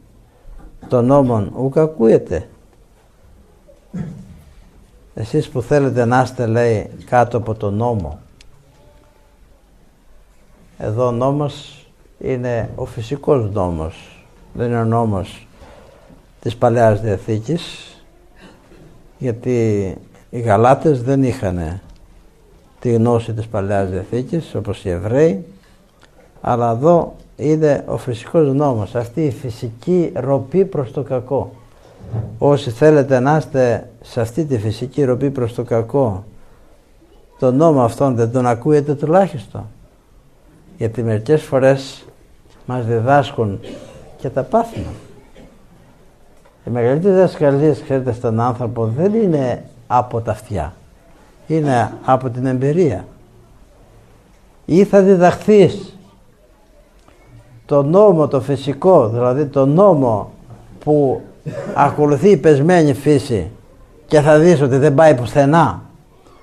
των νόμων ουκ ακούετε. Εσείς που θέλετε να είστε, λέει, κάτω από τον νόμο. Εδώ ο νόμος είναι ο φυσικός νόμος, δεν είναι ο νόμος της Παλαιάς Διαθήκης, γιατί οι Γαλάτες δεν είχαν τη γνώση της Παλαιάς Διαθήκης όπως οι Εβραίοι, αλλά εδώ είναι ο φυσικός νόμος, αυτή η φυσική ροπή προς το κακό. Όσοι θέλετε να είστε σε αυτή τη φυσική ροπή προς το κακό τον νόμο αυτόν δεν τον ακούετε τουλάχιστον? Γιατί μερικές φορές μας διδάσκουν και τα πάθημα. Οι μεγαλύτερες δασκαλίες, ξέρετε, στον άνθρωπο δεν είναι από τα αυτιά, είναι από την εμπειρία. Ή θα διδαχθείς το νόμο το φυσικό, δηλαδή το νόμο που ακολουθεί η πεσμένη φύση, και θα δεις ότι δεν πάει πουθενά,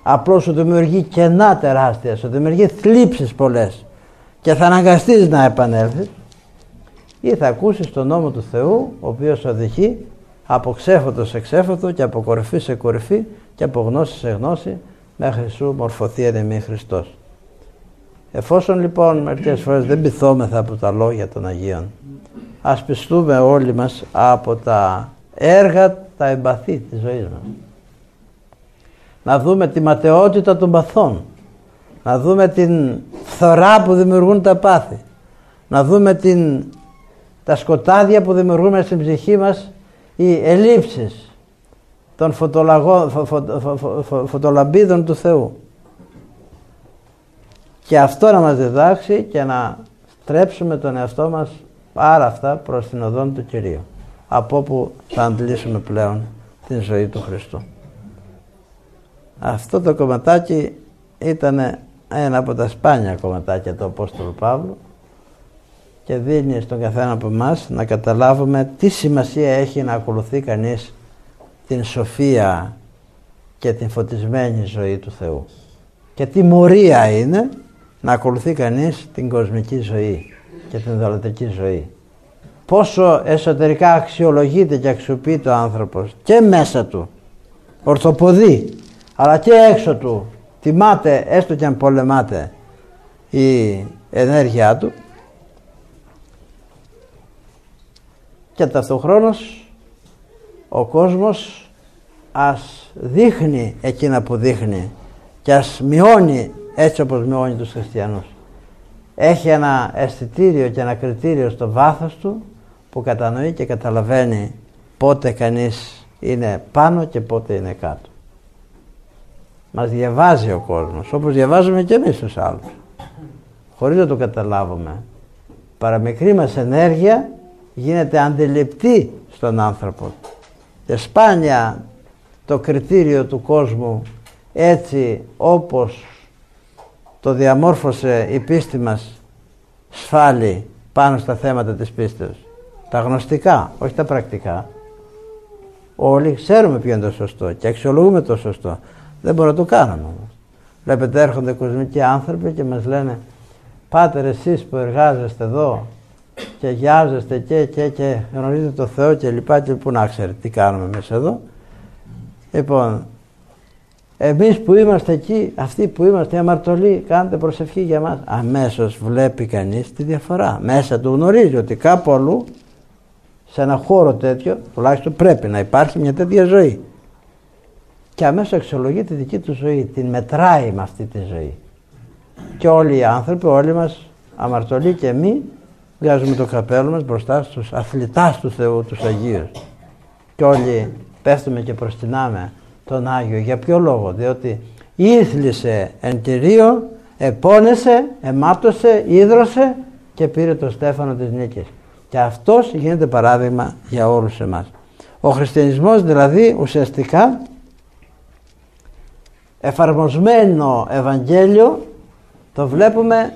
απλώς σου δημιουργεί κενά τεράστια, σου δημιουργεί θλίψεις πολλές και θα αναγκαστείς να επανέλθεις. Ή θα ακούσεις τον νόμο του Θεού, ο οποίος οδηγεί από ξέφωτο σε ξέφωτο και από κορυφή σε κορυφή και από γνώση σε γνώση, μέχρι σου μορφωθεί εν εμεί Χριστός. Εφόσον λοιπόν μερικές φορές δεν πειθόμεθα από τα λόγια των Αγίων, ας πιστούμε όλοι μας από τα έργα τα εμπαθή της ζωής μας. Να δούμε τη ματαιότητα των παθών, να δούμε την φθορά που δημιουργούν τα πάθη, να δούμε τα σκοτάδια που δημιουργούμε στην ψυχή μας, οι ελλείψεις των φωτολαμπίδων του Θεού. Και αυτό να μας διδάξει και να στρέψουμε τον εαυτό μας πάρα αυτά προς την οδόν του Κυρίου, από όπου θα αντλήσουμε πλέον την ζωή του Χριστού. Αυτό το κομματάκι ήταν ένα από τα σπάνια κομματάκια του Απόστολου Παύλου και δίνει στον καθένα από εμάς να καταλάβουμε τι σημασία έχει να ακολουθεί κανείς την σοφία και την φωτισμένη ζωή του Θεού και τι μορία είναι να ακολουθεί κανείς την κοσμική ζωή και την δολατρική ζωή. Πόσο εσωτερικά αξιολογείται και αξιοποιείται ο άνθρωπος και μέσα του, ορθοποδεί, αλλά και έξω του τιμάται, έστω και αν πολεμάται, η ενέργειά του, και ταυτοχρόνως ο κόσμος ας δείχνει εκείνα που δείχνει και ας μειώνει έτσι όπως μειώνει τους χριστιανούς. Έχει ένα αισθητήριο και ένα κριτήριο στο βάθος του που κατανοεί και καταλαβαίνει πότε κανείς είναι πάνω και πότε είναι κάτω. Μας διαβάζει ο κόσμος, όπως διαβάζουμε και εμείς τους άλλους, χωρίς να το καταλάβουμε. Παραμικρή μας ενέργεια γίνεται αντιληπτή στον άνθρωπο και σπάνια το κριτήριο του κόσμου έτσι όπως το διαμόρφωσε η πίστη μας σφάλει πάνω στα θέματα της πίστεως. Τα γνωστικά, όχι τα πρακτικά. Όλοι ξέρουμε ποιο είναι το σωστό και αξιολογούμε το σωστό. Δεν μπορούμε να το κάνουμε όμως. Βλέπετε, έρχονται κοσμικοί άνθρωποι και μας λένε, πάτερ, εσείς που εργάζεστε εδώ και γιάζεστε και γνωρίζετε το Θεό και λοιπά, και που να ξέρετε τι κάνουμε εμείς εδώ. Λοιπόν, εμείς που είμαστε εκεί, αυτοί που είμαστε αμαρτωλοί, κάντε προσευχή για μας. Αμέσως βλέπει κανείς τη διαφορά. Μέσα του γνωρίζει ότι κάπου αλλού, σε ένα χώρο τέτοιο, τουλάχιστον πρέπει να υπάρχει μια τέτοια ζωή. Και αμέσως αξιολογεί τη δική του ζωή, την μετράει με αυτή τη ζωή. Και όλοι οι άνθρωποι, όλοι μας αμαρτωλοί και εμείς, βγάζουμε το καπέλο μας μπροστά στους αθλητάς του Θεού, τους Αγίους. Και όλοι πέφτουμε και προστινάμε τον Άγιο. Για ποιο λόγο? Διότι ήθλισε εν Κυρίω, επώνεσε, εμάτωσε, ίδρωσε και πήρε το στέφανο της νίκης. Και αυτός γίνεται παράδειγμα για όλους εμάς. Ο χριστιανισμός δηλαδή ουσιαστικά εφαρμοσμένο Ευαγγέλιο το βλέπουμε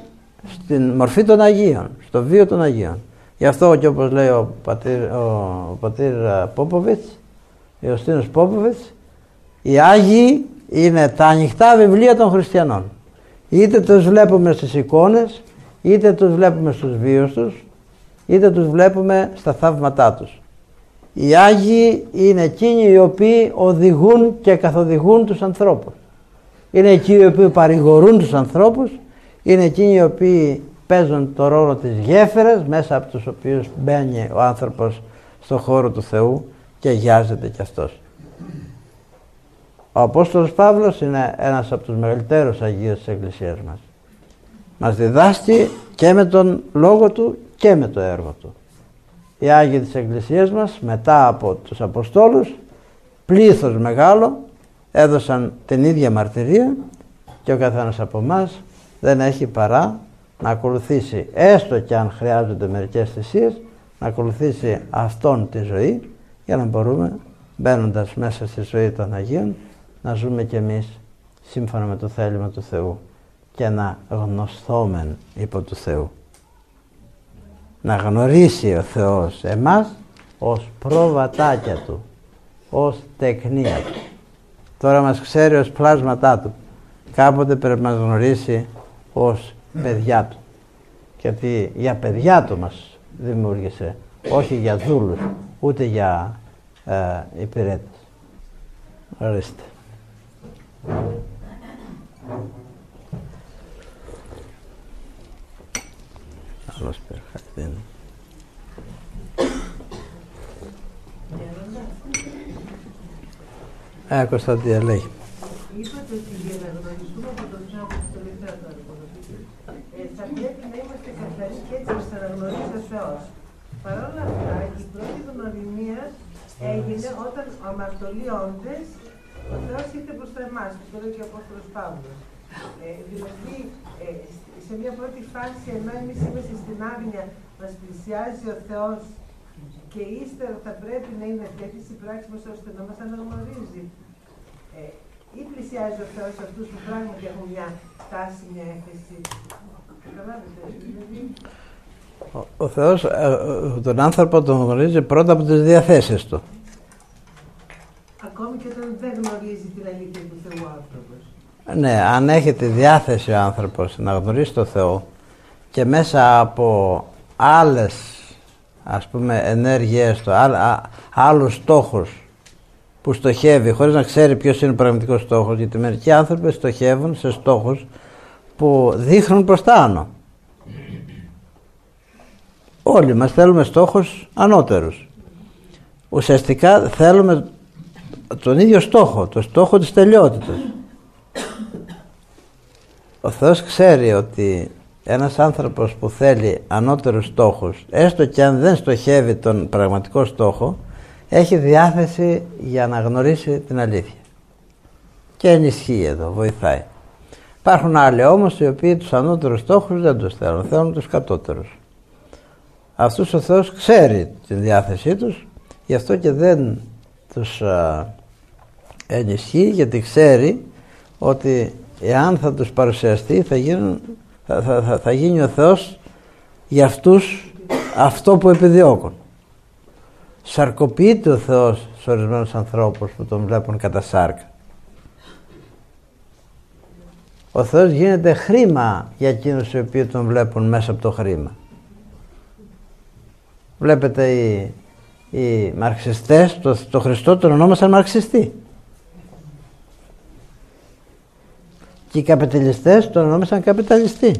στην μορφή των Αγίων, στο βίο των Αγίων. Γι' αυτό και όπως λέει ο πατήρ Πόποβιτς, ο Ιωστίνος Πόποβιτς, οι Άγιοι είναι τα ανοιχτά βιβλία των χριστιανών. Είτε τους βλέπουμε στις εικόνες, είτε τους βλέπουμε στους βίους τους, είτε τους βλέπουμε στα θαύματά τους. Οι Άγιοι είναι εκείνοι οι οποίοι οδηγούν και καθοδηγούν τους ανθρώπους. Είναι εκείνοι οι οποίοι παρηγορούν τους ανθρώπους, είναι εκείνοι οι οποίοι παίζουν το ρόλο της γέφυρας μέσα από τους οποίους μπαίνει ο άνθρωπος στον χώρο του Θεού και γιάζεται κι αυτός. Ο Απόστολος Παύλος είναι ένας από τους μεγαλύτερους Αγίους της Εκκλησίας μας. Μας διδάσκει και με τον λόγο του και με το έργο του. Οι Άγιοι της Εκκλησίας μας, μετά από τους Αποστόλους, πλήθος μεγάλο, έδωσαν την ίδια μαρτυρία Και ο καθένας από εμάς δεν έχει παρά να ακολουθήσει, έστω και αν χρειάζονται μερικές θυσίες, να ακολουθήσει αυτόν τη ζωή, για να μπορούμε, μπαίνοντας μέσα στη ζωή των Αγίων, να ζούμε κι εμείς σύμφωνα με το θέλημα του Θεού και να γνωστόμεν υπό του Θεού. Να γνωρίσει ο Θεός εμάς ως πρόβατάκια Του, ως τεκνία Του. Τώρα μας ξέρει ως πλάσματά Του. Κάποτε πρέπει να μας γνωρίσει ως παιδιά Του. Γιατί για παιδιά Του μας δημιούργησε, όχι για δούλους, ούτε για υπηρέτες. Ορίστε. Άλλος περχακτήν. Κωνσταντία, λέγει. Είπατε ότι για να γνωριστούμε από τον Θεό, το τελευταίο τώρα, θα πρέπει να είμαστε καθαροί και έτσι ώστε να γνωρίζει ο Θεός. Παρ' όλα αυτά, η πρώτη γνωριμία έγινε όταν αμαρτωλιώντες ο Θεός ήρθε προς τα εμάς, το λέει και ο Απόστολος Παύλος. Δηλαδή, σε μια πρώτη φάση, ενώ εμείς είμαστε στην άγνοια, μας πλησιάζει ο Θεός και ύστερα θα πρέπει να είναι τέτοιες οι πράξεις μας ώστε να μας αναγνωρίζει. Ή πλησιάζει ο Θεός αυτούς που πράγματι έχουν μια τάση, μια έκθεση. Καταλάβετε, δηλαδή. Ο Θεός τον άνθρωπο τον γνωρίζει πρώτα από τις διαθέσεις του. Ακόμη και όταν δεν γνωρίζει την αλήθεια του Θεού ο άνθρωπος. Ναι, αν έχει τη διάθεση ο άνθρωπος να γνωρίσει τον Θεό και μέσα από άλλες, ας πούμε, ενέργειές του, άλλους στόχους που στοχεύει χωρίς να ξέρει ποιος είναι ο πραγματικός στόχος, γιατί μερικοί άνθρωποι στοχεύουν σε στόχους που δείχνουν προς τα άνω. Όλοι μας θέλουμε στόχους ανώτερους. Ουσιαστικά θέλουμε τον ίδιο στόχο, το στόχο της τελειότητας. Ο Θεός ξέρει ότι ένας άνθρωπος που θέλει ανώτερους στόχους, έστω και αν δεν στοχεύει τον πραγματικό στόχο, έχει διάθεση για να γνωρίσει την αλήθεια. Και ενισχύει εδώ, βοηθάει. Υπάρχουν άλλοι όμως οι οποίοι τους ανώτερους στόχους δεν τους θέλουν, θέλουν τους κατώτερους. Αυτούς ο Θεός ξέρει την διάθεσή τους, γι' αυτό και δεν τους ενισχύει, γιατί ξέρει ότι εάν θα τους παρουσιαστεί θα γίνει ο Θεός για αυτούς αυτό που επιδιώκουν. Σαρκοποιείται ο Θεός σε ορισμένους ανθρώπους που τον βλέπουν κατά σάρκα. Ο Θεός γίνεται χρήμα για εκείνους οι οποίοι τον βλέπουν μέσα από το χρήμα. Βλέπετε οι μαρξιστές το Χριστό τον ονόμασαν μαρξιστή. Και οι καπιταλιστές τον ονόμασαν καπιταλιστή.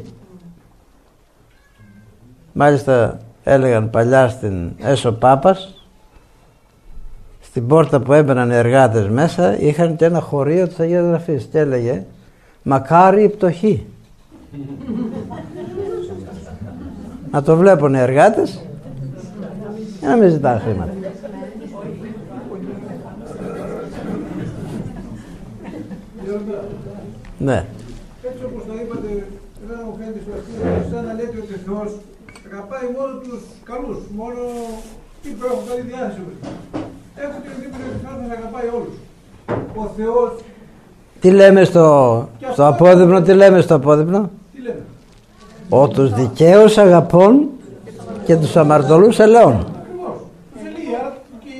Μάλιστα έλεγαν παλιά στην Έσο Πάπας, στην πόρτα που έμπαιναν οι εργάτες μέσα, είχαν και ένα χωρίο της Αγίας Γραφής και έλεγε «Μακάρι η πτωχή». Να το βλέπουν οι εργάτες για να μην ζητάνε χρήματα. Ναι. Έτσι όπως το είπατε, εμένα μου φαίνεται στο αστείο, σαν να λέτε ότι ο Θεός αγαπάει μόνο τους καλούς, μόνο τι που έχουν καλή διάθεση. Έχω την εντύπωση ότι ο Θεός μας αγαπάει όλους. Ο Θεός... Τι λέμε στο απόδειμνο, τι λέμε στο απόδειμνο? Τι λέμε? Ο τους δικαίους αγαπών και τους αμαρτωλούς ελέων. Ακριβώς. Τους ελεία και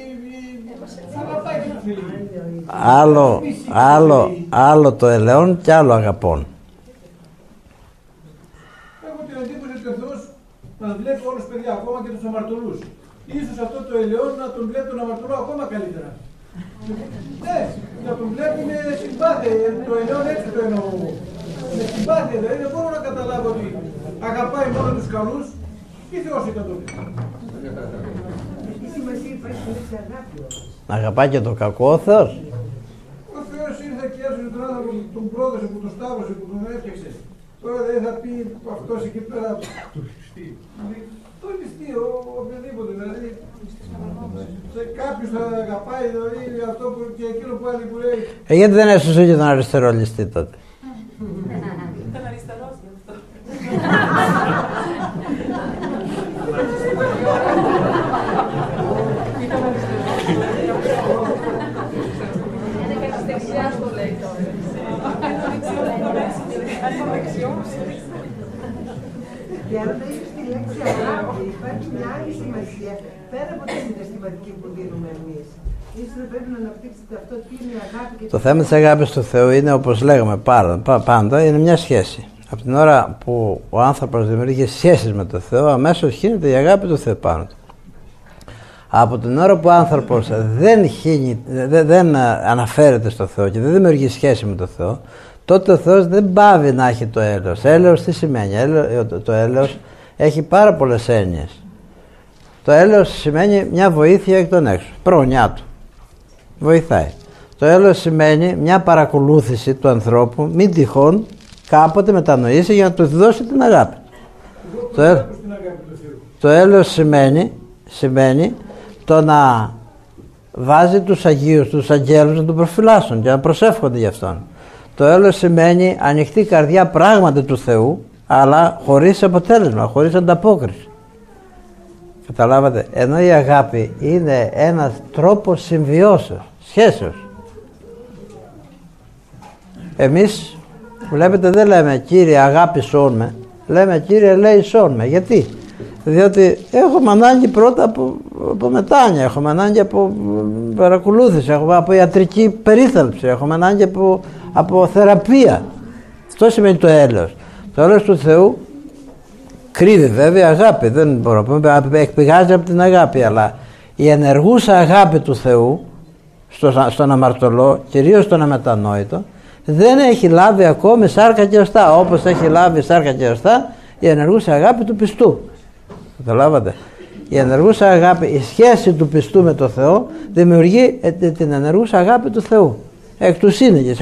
αγαπάει και τους ελεία. Άλλο το ελαιόν και άλλο αγαπών. Έχω την εντύπωση ότι ο Θεός μας βλέπει όλους παιδιά, ακόμα και τους αμαρτωλούς. Ίσως αυτό το ελαιόν να τον βλέπει τον αμαρτωλό ακόμα καλύτερα. Ναι, να τον βλέπει με συμπάθεια. Το ελαιόν έτσι το εννοώ. Με συμπάθεια, δηλαδή δεν μπορώ να καταλάβω ότι αγαπάει μόνο τους καλούς ή Θεός ήταν τότε. Τι σημασία υπάρχει στη λέξη αγάπη όμως? Αγαπάει και το κακό ο Θεός. Ο Θεός ήρθε και έσωσε τον άνθρωπο, τον πρόδωσε, που τον σταύρωσε, που τον έφτιαξε. Τώρα δεν θα πει αυτός εκεί πέρα το ληστή. Το ληστή, οποιοδήποτε, δηλαδή. Κάποιος θα αγαπάει, δηλαδή αυτό που, και εκείνο που άλλη που λέει. Γιατί δεν έσωσε και τον αριστερό ληστή τότε? υπάρχει μια άλλη σημασία πέρα από τη συναισθηματική που δίνουμε εμείς. Ίσως πρέπει να αναπτύξετε αυτό τι είναι αγάπη και... Το θέμα της αγάπης του Θεού είναι, όπως λέγαμε πάντα, είναι μια σχέση. Από την ώρα που ο άνθρωπος δημιουργεί σχέσεις με τον Θεό, αμέσως χύνεται η αγάπη του Θεού πάνω του. Από την ώρα που ο άνθρωπος δεν αναφέρεται στο Θεό και δεν δημιουργεί σχέση με τον Θεό, τότε ο Θεός δεν πάβει να έχει το έλεος. Έλεος τι σημαίνει? Το έλεος έχει πάρα πολλές έννοιες. Το έλεος σημαίνει μια βοήθεια εκ των έξω, προγονιά του. Βοηθάει. Το έλεος σημαίνει μια παρακολούθηση του ανθρώπου, μην τυχόν κάποτε μετανοήσει για να του δώσει την αγάπη. Το έλεος σημαίνει το να βάζει τους Αγίους, τους αγγέλους να τον προφυλάσσουν και να προσεύχονται γι' αυτόν. Το έλεος σημαίνει ανοιχτή καρδιά πράγματι του Θεού, αλλά χωρίς αποτέλεσμα, χωρίς ανταπόκριση. Καταλάβατε? Ενώ η αγάπη είναι ένας τρόπος συμβιώσεως, σχέσεως. Εμείς βλέπετε δεν λέμε Κύριε αγάπη σών με, λέμε Κύριε λέει σών με. Γιατί? Διότι έχουμε ανάγκη πρώτα από μετάνοια, έχουμε ανάγκη από παρακολούθηση, έχουμε από ιατρική περίθαλψη, έχουμε ανάγκη από θεραπεία. Αυτό σημαίνει το έλεος. Το έλεος του Θεού κρύβει βέβαια αγάπη, δεν μπορώ να πούμε, εκπηγάζει από την αγάπη, αλλά η ενεργούσα αγάπη του Θεού στον αμαρτωλό, κυρίως στον αμετανόητο, δεν έχει λάβει ακόμη σάρκα και οστά, όπως έχει λάβει σάρκα και οστά η ενεργούσα αγάπη του πιστού. Καταλάβατε? Η ενεργούσα αγάπη, η σχέση του πιστού με το Θεό δημιουργεί την ενεργούσα αγάπη του Θεού. Εκ του σύνεγγης,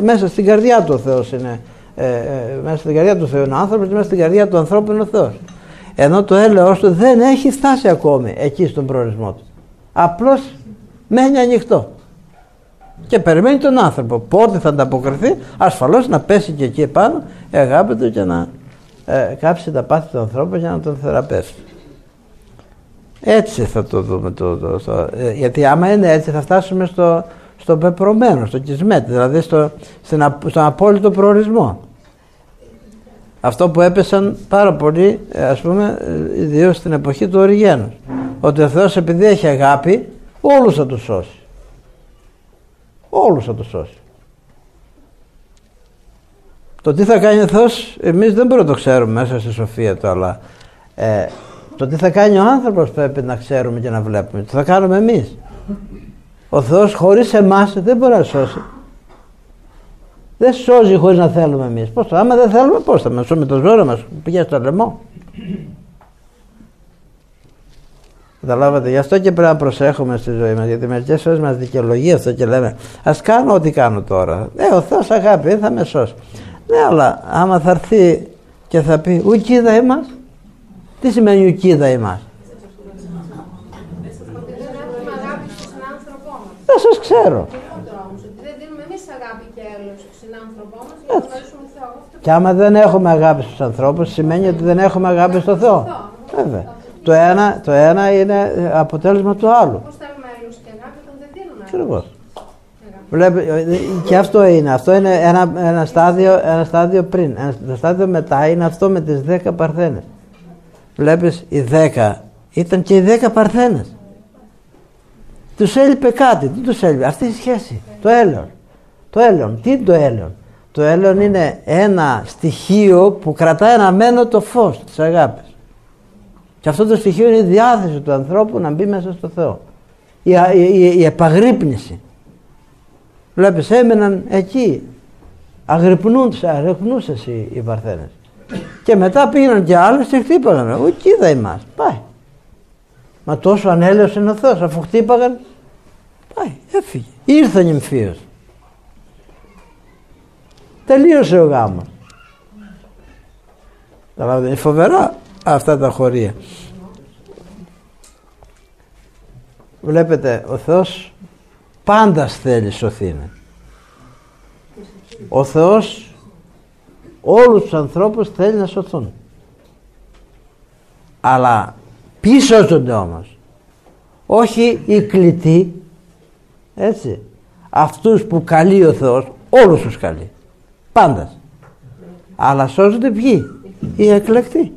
μέσα στην καρδιά του ο Θεός είναι, μέσα στην καρδιά του Θεού είναι ο άνθρωπος και μέσα στην καρδιά του ανθρώπου είναι ο Θεός. Ενώ το έλεος του δεν έχει φτάσει ακόμη εκεί στον προορισμό του. Απλώς μένει ανοιχτό και περιμένει τον άνθρωπο. Πότε θα ανταποκριθεί? Ασφαλώς να πέσει και εκεί επάνω η αγάπη του και να κάψει τα πάθη του ανθρώπου για να τον θεραπεύσει. Έτσι θα το δούμε γιατί άμα είναι έτσι θα φτάσουμε στο πεπρωμένο, στο κισμέτη, δηλαδή στον απόλυτο προορισμό. Αυτό που έπεσαν πάρα πολλοί, ας πούμε, ιδίως στην εποχή του Οριγένους, ότι ο Θεός επειδή έχει αγάπη όλους θα τους σώσει. Όλους θα τους σώσει. Το τι θα κάνει ο Θεός εμείς δεν μπορούμε να το ξέρουμε μέσα στη σοφία του, αλλά το τι θα κάνει ο άνθρωπος πρέπει να ξέρουμε και να βλέπουμε. Το θα κάνουμε εμείς. Ο Θεός χωρίς εμάς δεν μπορεί να σώσει. Δεν σώζει χωρίς να θέλουμε εμείς. Άμα δεν θέλουμε πώς θα μας σώουμε το ζώρο μας πήγε στο λαιμό. Καταλάβατε, γι' αυτό και πρέπει να προσέχουμε στη ζωή μας, γιατί μερικές φορές μας δικαιολογεί αυτό και λέμε ας κάνω ό,τι κάνω τώρα. Ο Θεός αγάπη θα με σώσει. Ναι, αλλά άμα θα έρθει και θα πει ουκίδα εμάς, τι σημαίνει ουκίδα εμάς? Δεν σας ξέρω. Δεν δίνουμε εμείς αγάπη και έλεος στον συνάνθρωπό μας για να γνωρίσουμε Θεό. Και άμα δεν έχουμε αγάπη στους ανθρώπους σημαίνει ότι δεν έχουμε αγάπη στο Θεό. Βέβαια. Το ένα είναι αποτέλεσμα του άλλου. Πώς θέλουμε έλεος και αγάπη όταν δεν δίνουμε έλεος? Ακριβώς. Και αυτό είναι ένα στάδιο πριν. Το στάδιο μετά είναι αυτό με τις 10 παρθένες. Βλέπεις, οι 10 ήταν και οι 10 παρθένες. Τους έλειπε κάτι. Τι τους έλειπε? Αυτή η σχέση. Το έλεον. Το έλεον. Τι είναι το έλεον? Το έλεον είναι ένα στοιχείο που κρατάει αναμένο το φως της αγάπης. Και αυτό το στοιχείο είναι η διάθεση του ανθρώπου να μπει μέσα στο Θεό. Η επαγρύπνηση. Βλέπεις, έμεναν εκεί. Αγρυπνούσες οι παρθένες. Και μετά πήγαιναν και άλλες και χτύπαγαν. Ουκίδα εμάς. Πάει. Μα τόσο ανέλεος είναι ο Θεός, αφού χτύπαγαν, πάει, έφυγε. Ήρθε ο νυμφίος. Τελείωσε ο γάμος. Είναι φοβερά αυτά τα χωρία. Βλέπετε, ο Θεός πάντα θέλει σωθήνε. Ο Θεός όλους τους ανθρώπους θέλει να σωθούν. Αλλά ποιοι σώζονται όμως? Όχι οι κλητοί, έτσι. Αυτούς που καλεί ο Θεός, όλους τους καλεί. Πάντας. Αλλά σώζονται ποιοι? Οι εκλεκτοί.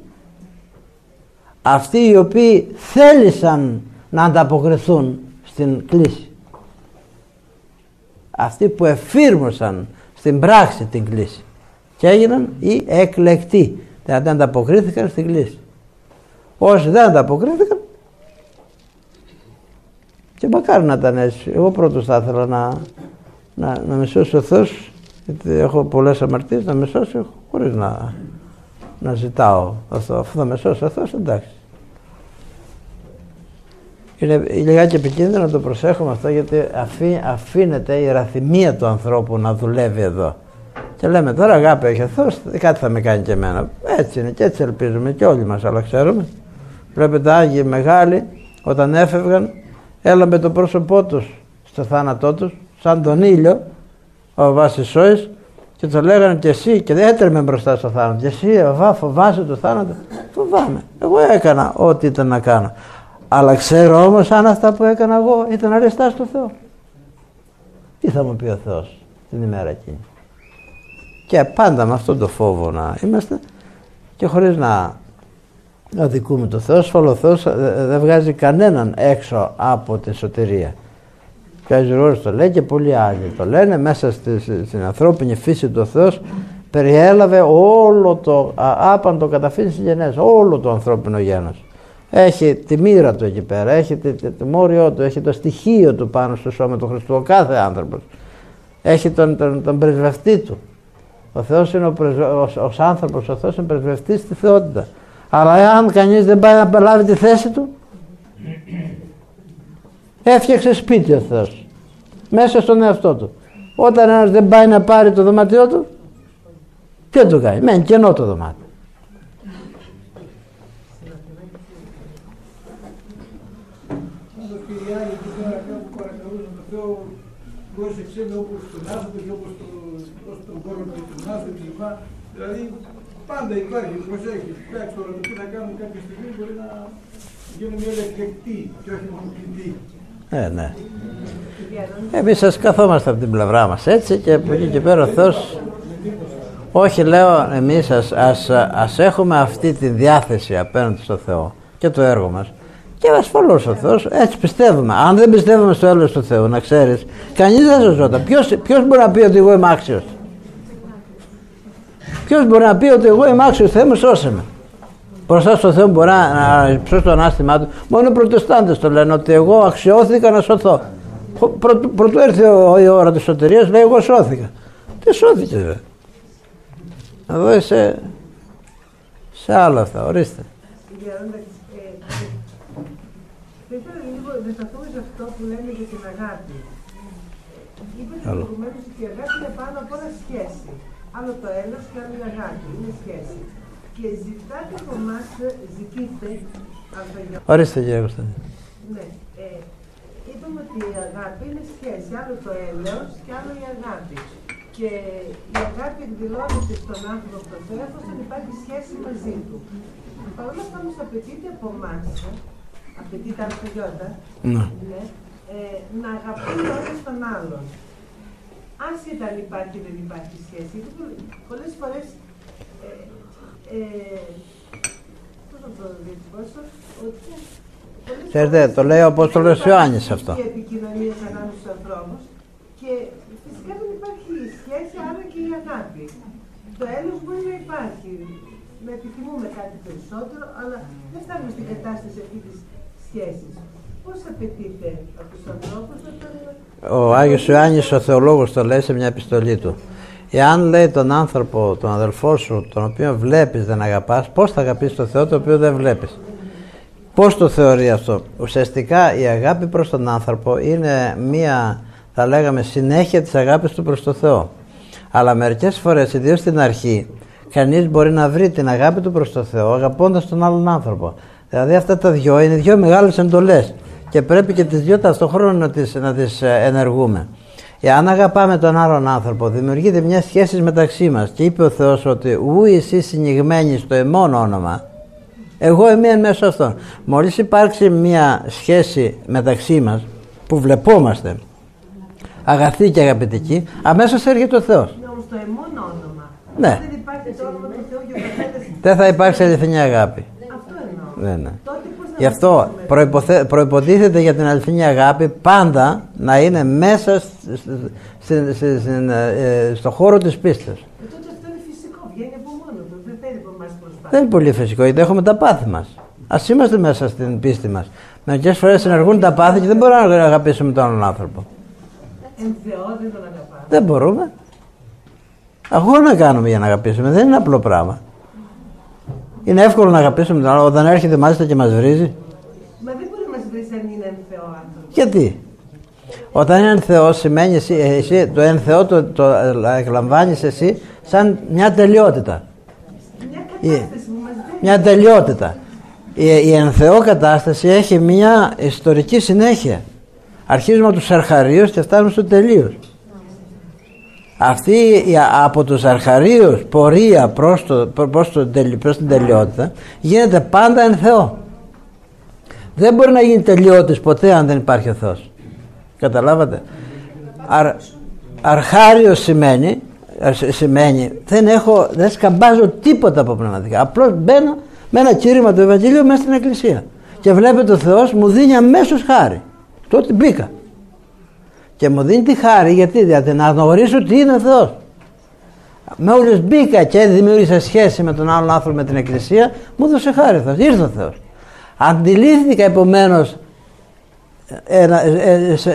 αυτοί οι οποίοι θέλησαν να ανταποκριθούν στην κλήση. Αυτοί που εφήρμοσαν στην πράξη την κλήση και έγιναν οι εκλεκτοί, δηλαδή ανταποκρίθηκαν στην κλήση. Όσοι δεν ανταποκρίθηκαν, και μακάρι να ήταν έτσι. Εγώ πρώτος θα ήθελα να με σώσει ο Θεός, γιατί έχω πολλές αμαρτίες, να με σώσει χωρίς να ζητάω αυτό. Αφού θα με σώσει ο Θεός, εντάξει. Είναι λιγάκι επικίνδυνο να το προσέχουμε αυτό, γιατί αφήνεται η ραθυμία του ανθρώπου να δουλεύει εδώ. Και λέμε τώρα αγάπη έχει ο Θεός, κάτι θα με κάνει και εμένα. Έτσι είναι και έτσι ελπίζουμε και όλοι μας, αλλά ξέρουμε. Βλέπετε Άγιοι Μεγάλοι όταν έφευγαν, έλαμπε το πρόσωπό τους στο θάνατό τους, σαν τον ήλιο, ο Βάσης Σόης, και το λέγανε και εσύ, και δεν έτρεμε μπροστά στο θάνατο. Και εσύ, φοβάσαι το θάνατο. Φοβάμαι. Εγώ έκανα ό,τι ήταν να κάνω. Αλλά ξέρω όμως αν αυτά που έκανα εγώ ήταν αρεστά στο Θεό. Τι θα μου πει ο Θεός την ημέρα εκείνη. Και πάντα με αυτόν τον φόβο να είμαστε και χωρίς να αδικούμε το Θεό. Ασφαλώς ο Θεός δεν βγάζει κανέναν έξω από την σωτηρία. Και ο Αγιορεός το λέει και πολλοί άλλοι το λένε. Μέσα στην ανθρώπινη φύση του Θεός περιέλαβε όλο το άπαντο καταφύγει γενές, όλο το ανθρώπινο γένος. Έχει τη μοίρα του εκεί πέρα, έχει το μόριό του, έχει το στοιχείο του πάνω στο σώμα του Χριστού, ο κάθε άνθρωπος. Έχει τον πρεσβευτή του. Ο Θεός είναι ως άνθρωπος, ο Θεός είναι πρεσβευτής στη θεότητα. Αλλά εάν κανείς δεν πάει να λάβει τη θέση του, έφτιαξε σπίτι ο Θεός μέσα στον εαυτό του. Όταν ένας δεν πάει να πάρει το δωμάτιό του, τι του κάνει, μένει κενό το δωμάτιο. Και οι άλλοι εκεί πέρα κάπου παρακαλούσαν το Θεό, πρόσεξε με όπως τον άνθρωπο και όπως τον κόρο του τον άνθρωπο κλπ. Δηλαδή πάντα υπάρχει προσέχει. Εντάξει, τώρα το τι θα κάνουν κάποια στιγμή μπορεί να γίνουν όλοι εκλεκτοί και όχι μόνο κλειτοί. Ναι. Εμείς σας καθόμαστε από την πλευρά μας έτσι, και από εκεί και πέρα ο Θεός. Όχι, λέω, εμείς ας έχουμε αυτή τη διάθεση απέναντι στο Θεό και το έργο μας. Και ασφαλώς ο Θεός, έτσι πιστεύουμε. Αν δεν πιστεύουμε στο έλεος του Θεού, να ξέρεις, κανείς δεν σωζόταν. Ποιος μπορεί να πει ότι εγώ είμαι άξιος? Ποιος μπορεί να πει ότι εγώ είμαι άξιος? Θεέ μου, σώσε με. Μπροστά στο Θεό μπορεί να υψώσει το ανάστημά του. Μόνο οι προτεστάντες το λένε, ότι εγώ αξιώθηκα να σωθώ. Πρωτού έρθει η ώρα της σωτηρίας, λέει εγώ σώθηκα. Τι σώθηκες βέβαια? Εδώ είσαι σε άλλα αυτά, ορίστε. Θα ήθελα λίγο να σταθούμε σε αυτό που λέμε για την αγάπη. Είπατε προηγουμένως ότι η αγάπη είναι πάνω απ' όλα σχέση. Άλλο το έλεος και άλλο η αγάπη. Είναι σχέση. Και ζητάτε από εμάς, ζητείτε. Ορίστε κύριε Κωνσταντίνε. Ναι. Είπαμε ότι η αγάπη είναι σχέση. Άλλο το έλεος και άλλο η αγάπη. Και η αγάπη εκδηλώνεται στον άνθρωπο από το Θεό εφόσον υπάρχει σχέση μαζί του. Παρ' όλα αυτά όμως απαιτείται από εμάς, απαιτείται αλφαγιώτα, να αγαπούμε ο ένας τον άλλον. Άσχετα αν υπάρχει ή δεν υπάρχει σχέση. Γιατί πολλές φορές, πώς να το διατυπώσω, ότι ξέρετε, το λέει ο Απόστολος Ιωάννης αυτό. Η επικοινωνία ανάμεσα στους ανθρώπους και φυσικά δεν υπάρχει η σχέση, άρα και η αγάπη. Το έλεος μπορεί να υπάρχει, να επιθυμούμε κάτι περισσότερο, αλλά δεν φτάνουμε στην κατάσταση αυτή της σχέσης. Πώς απαιτείται από τους ανθρώπους να τον... Ο Άγιος Ιωάννης ο θεολόγος το λέει σε μια επιστολή του. Εάν λέει τον άνθρωπο, τον αδελφό σου, τον οποίο βλέπεις δεν αγαπάς, πώς θα αγαπήσεις τον Θεό το οποίο δεν βλέπεις? Πώς το θεωρεί αυτό? Ουσιαστικά η αγάπη προς τον άνθρωπο είναι μία, θα λέγαμε, συνέχεια της αγάπης του προς τον Θεό. Αλλά μερικές φορές, ιδίως στην αρχή, κανείς μπορεί να βρει την αγάπη του προς τον Θεό αγαπώντας τον άλλον άνθρωπο. Δηλαδή αυτά τα δυο είναι δυο μεγάλες εντολές και πρέπει και τις δυο ταυτόχρονα να τις ενεργούμε. Εάν αγαπάμε τον άλλον άνθρωπο, δημιουργείται μια σχέση μεταξύ μας και είπε ο Θεός ότι ου εσείς συνηγμένοι στο εμόν όνομα, εγώ είμαι εν μέσω αυτών. Μόλις υπάρξει μια σχέση μεταξύ μας που βλεπόμαστε αγαθή και αγαπητική, αμέσως έρχεται ο Θεός. Είναι όμως το εμόν όνομα. Ναι. Δεν υπάρχει το όνομα του Θεού για ο καθένας. Δεν θα υπάρξει αληθινή αγάπη. Αυτό εννοώ. Γι' αυτό προϋποτίθεται για την αληθινή αγάπη πάντα να είναι μέσα στο χώρο της πίστης. Τότε αυτό είναι φυσικό, βγαίνει από μόνο του, δεν θέλει από εμάς προσπάθεια. Δεν είναι πολύ φυσικό, γιατί έχουμε τα πάθη μας. Ας είμαστε μέσα στην πίστη μας. Μερικές φορές συνεργούν τα πάθη και δεν μπορούμε να αγαπήσουμε τον άλλον άνθρωπο. Εν Θεό δεν τον αγαπάμε. Δεν μπορούμε. Αγώνα κάνουμε για να αγαπήσουμε, δεν είναι απλό πράγμα. Είναι εύκολο να αγαπήσουμε τον άλλο όταν έρχεται μάλιστα και μας βρίζει. Μα δεν μπορεί να μας βρει αν είναι εν Θεό άνθρωπο. Γιατί? Όταν είναι εν Θεό σημαίνει εσύ το εν Θεό το εκλαμβάνεις εσύ σαν μια τελειότητα. Μια κατάσταση που μας δίνει. Μια τελειότητα. Η εν Θεό κατάσταση έχει μια ιστορική συνέχεια. Αρχίζουμε από τους αρχαρίους και φτάνουμε στο τελείως. Αυτή από τους αρχαρίους πορεία προς την τελειότητα γίνεται πάντα εν Θεό. Δεν μπορεί να γίνει τελειώτης ποτέ αν δεν υπάρχει ο Θεός. Καταλάβατε? Αρχάριος σημαίνει δεν σκαμπάζω τίποτα από πνευματικά. Απλώς μπαίνω με ένα κήρυγμα του Ευαγγελίου μέσα στην εκκλησία και βλέπετε ο Θεός μου δίνει αμέσως χάρη. Τότε μπήκα. Και μου δίνει τη χάρη γιατί να γνωρίσω τι είναι ο Θεός. Μόλις μπήκα και δημιούργησα σχέση με τον άλλον άνθρωπο, με την εκκλησία, μου έδωσε χάρη ο Θεός. Ήρθε ο Θεός. Αντιλήφθηκα επομένως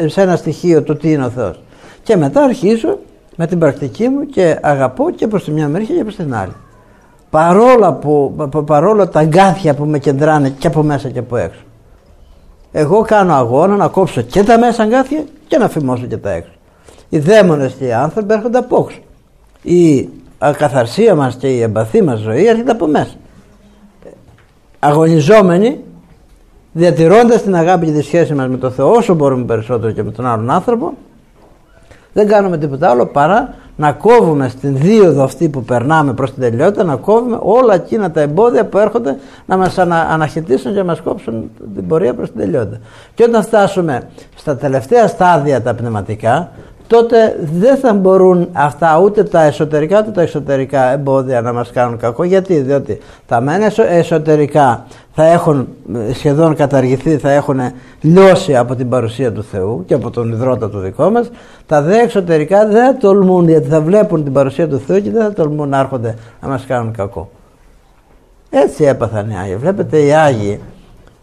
σε ένα στοιχείο το τι είναι ο Θεός. Και μετά αρχίζω με την πρακτική μου και αγαπώ και προς τη μια μεριά και προς την άλλη. Παρόλο τα αγκάθια που με κεντράνε και από μέσα και από έξω. Εγώ κάνω αγώνα να κόψω και τα μέσα αγκάθια και να φημώσω και τα έξω. Οι δαίμονες και οι άνθρωποι έρχονται από έξω. Η ακαθαρσία μας και η εμπαθή μας ζωή έρχεται από μέσα. Αγωνιζόμενοι, διατηρώντας την αγάπη και τη σχέση μας με τον Θεό όσο μπορούμε περισσότερο και με τον άλλον άνθρωπο, δεν κάνουμε τίποτα άλλο παρά να κόβουμε στην δίωδο αυτή που περνάμε προς την τελειότητα, να κόβουμε όλα εκείνα τα εμπόδια που έρχονται να μας αναχαιτήσουν και να μας κόψουν την πορεία προς την τελειότητα. Και όταν φτάσουμε στα τελευταία στάδια τα πνευματικά, τότε δεν θα μπορούν αυτά ούτε τα εσωτερικά ούτε τα εξωτερικά εμπόδια να μας κάνουν κακό. Γιατί? Διότι τα μεν εσωτερικά θα έχουν σχεδόν καταργηθεί, θα έχουν λιώσει από την παρουσία του Θεού και από τον ιδρώτα του δικό μας. Τα δε εξωτερικά δεν θα τολμούν, γιατί θα βλέπουν την παρουσία του Θεού και δεν θα τολμούν να έρχονται να μας κάνουν κακό. Έτσι έπαθαν οι Άγιοι. Βλέπετε, οι Άγιοι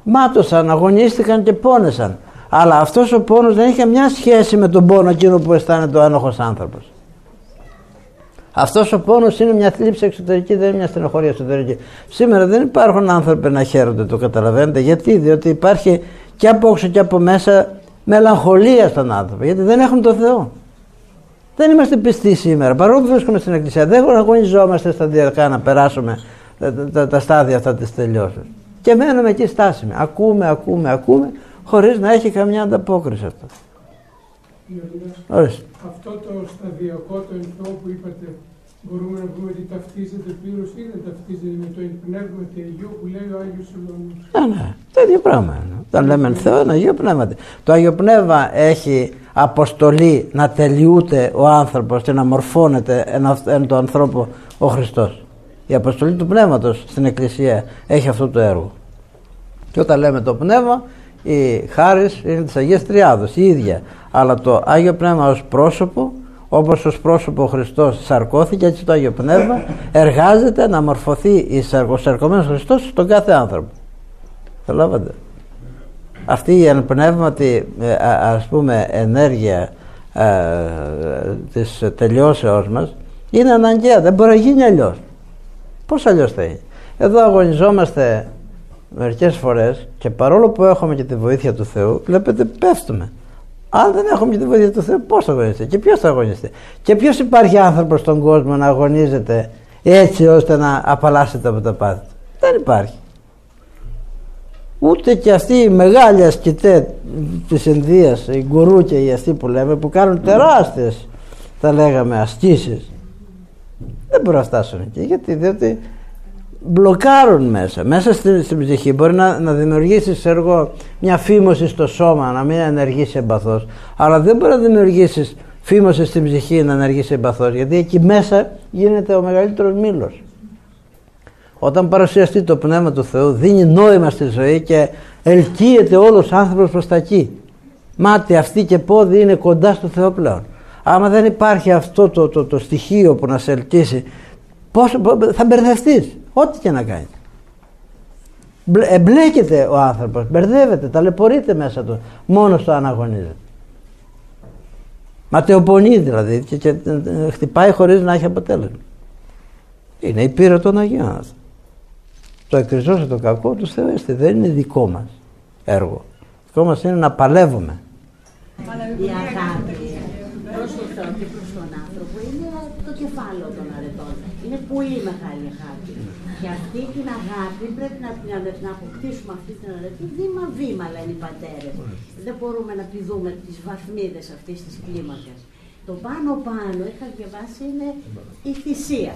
μάτωσαν, αγωνίστηκαν και πόνεσαν. Αλλά αυτός ο πόνος δεν είχε μια σχέση με τον πόνο εκείνο που αισθάνεται ο άνοχος άνθρωπος. Αυτός ο πόνος είναι μια θλίψη εξωτερική, δεν είναι μια στενοχώρια εσωτερική. Σήμερα δεν υπάρχουν άνθρωποι να χαίρονται, το καταλαβαίνετε. Γιατί? Διότι υπάρχει και από έξω και από μέσα μελαγχολία στον άνθρωπο. Γιατί δεν έχουν το Θεό. Δεν είμαστε πιστοί σήμερα. Παρόλο που βρίσκουμε στην εκκλησία, δεν αγωνιζόμαστε σταδιακά να περάσουμε τα στάδια αυτά της τελειώσεως. Και μένουμε εκεί στάσιμοι. Ακούμε. Χωρίς να έχει καμιά ανταπόκριση αυτό. Αυτό το σταδιακό, το εν Θεό που είπατε, μπορούμε να πούμε ότι ταυτίζεται πλήρως ή δεν ταυτίζεται με το εν πνεύμα και Αγίο που λέει ο Άγιος Ιλώνης? Ναι, το ίδιο πράγμα είναι. Όταν λέμε εν Θεό είναι Αγίο Πνεύμα. Το Άγιο Πνεύμα έχει αποστολή να τελειούται ο άνθρωπος και να μορφώνεται εν το ανθρώπο ο Χριστός. Η αποστολή του Πνεύματος στην Εκκλησία έχει αυτό το έργο. Και όταν λέμε το Πνεύμα, η χάρις είναι της Αγίας Τριάδος, η ίδια. Αλλά το Άγιο Πνεύμα ως πρόσωπο, όπως ως πρόσωπο ο Χριστός σαρκώθηκε, έτσι το Άγιο Πνεύμα εργάζεται να μορφωθεί ο σαρκωμένος Χριστός στον κάθε άνθρωπο. Καταλάβατε? Αυτή η ανπνεύματη, ας πούμε, ενέργεια της τελειώσεώς μας είναι αναγκαία, δεν μπορεί να γίνει αλλιώς. Πώς αλλιώς θα είναι? Εδώ αγωνιζόμαστε μερικές φορές και παρόλο που έχουμε και τη βοήθεια του Θεού, βλέπετε, πέφτουμε. Αν δεν έχουμε και τη βοήθεια του Θεού, πώς θα αγωνιστεί και ποιος θα αγωνιστεί? Και ποιος υπάρχει άνθρωπος στον κόσμο να αγωνίζεται έτσι ώστε να απαλλάσσεται από τα πάθη? Δεν υπάρχει. Ούτε και αυτοί οι μεγάλοι ασκητές της Ινδίας, οι γκουρού και οι αυτοί που λέμε, που κάνουν τεράστιες, θα λέγαμε, ασκήσεις, δεν μπορούν να φτάσουν εκεί. Γιατί? Διότι μπλοκάρουν μέσα στην ψυχή. Μπορεί να δημιουργήσεις μια φήμωση στο σώμα, να μην ενεργήσει εμπαθώς, αλλά δεν μπορεί να δημιουργήσεις φήμωση στην ψυχή να ενεργήσει εμπαθώς, γιατί εκεί μέσα γίνεται ο μεγαλύτερος μήλος. Όταν παρουσιαστεί το Πνεύμα του Θεού, δίνει νόημα στη ζωή και ελκύεται όλος ο άνθρωπος προς τα εκεί. Μάτι, αυτή και πόδι είναι κοντά στο Θεό πλέον. Άμα δεν υπάρχει αυτό το στοιχείο που να σε ελκύσει, θα μπερδευτείς, ό,τι και να κάνεις. Εμπλέκεται ο άνθρωπος, μπερδεύεται, ταλαιπωρείται μέσα του, μόνος του αναγωνίζεται. Ματαιοπονεί δηλαδή και χτυπάει χωρίς να έχει αποτέλεσμα. Είναι η πείρα των Αγίων. Το εκκριζώσει το κακό του Θεού, δεν είναι δικό μας έργο. Δικό μας είναι να παλεύουμε. Η αγάπη προς τον Θεό και προς τον άνθρωπο είναι το κεφάλαιο των αρετών. Είναι πολύ μεγάλη αγάπη. Και αυτή την αγάπη πρέπει να αποκτήσουμε αυτή την αρετή βήμα-βήμα, λένε οι πατέρες. Δεν μπορούμε να τη δούμε τις βαθμίδες αυτής της κλίμακας. Το πάνω-πάνω, είχα διαβάσει, είναι η θυσία.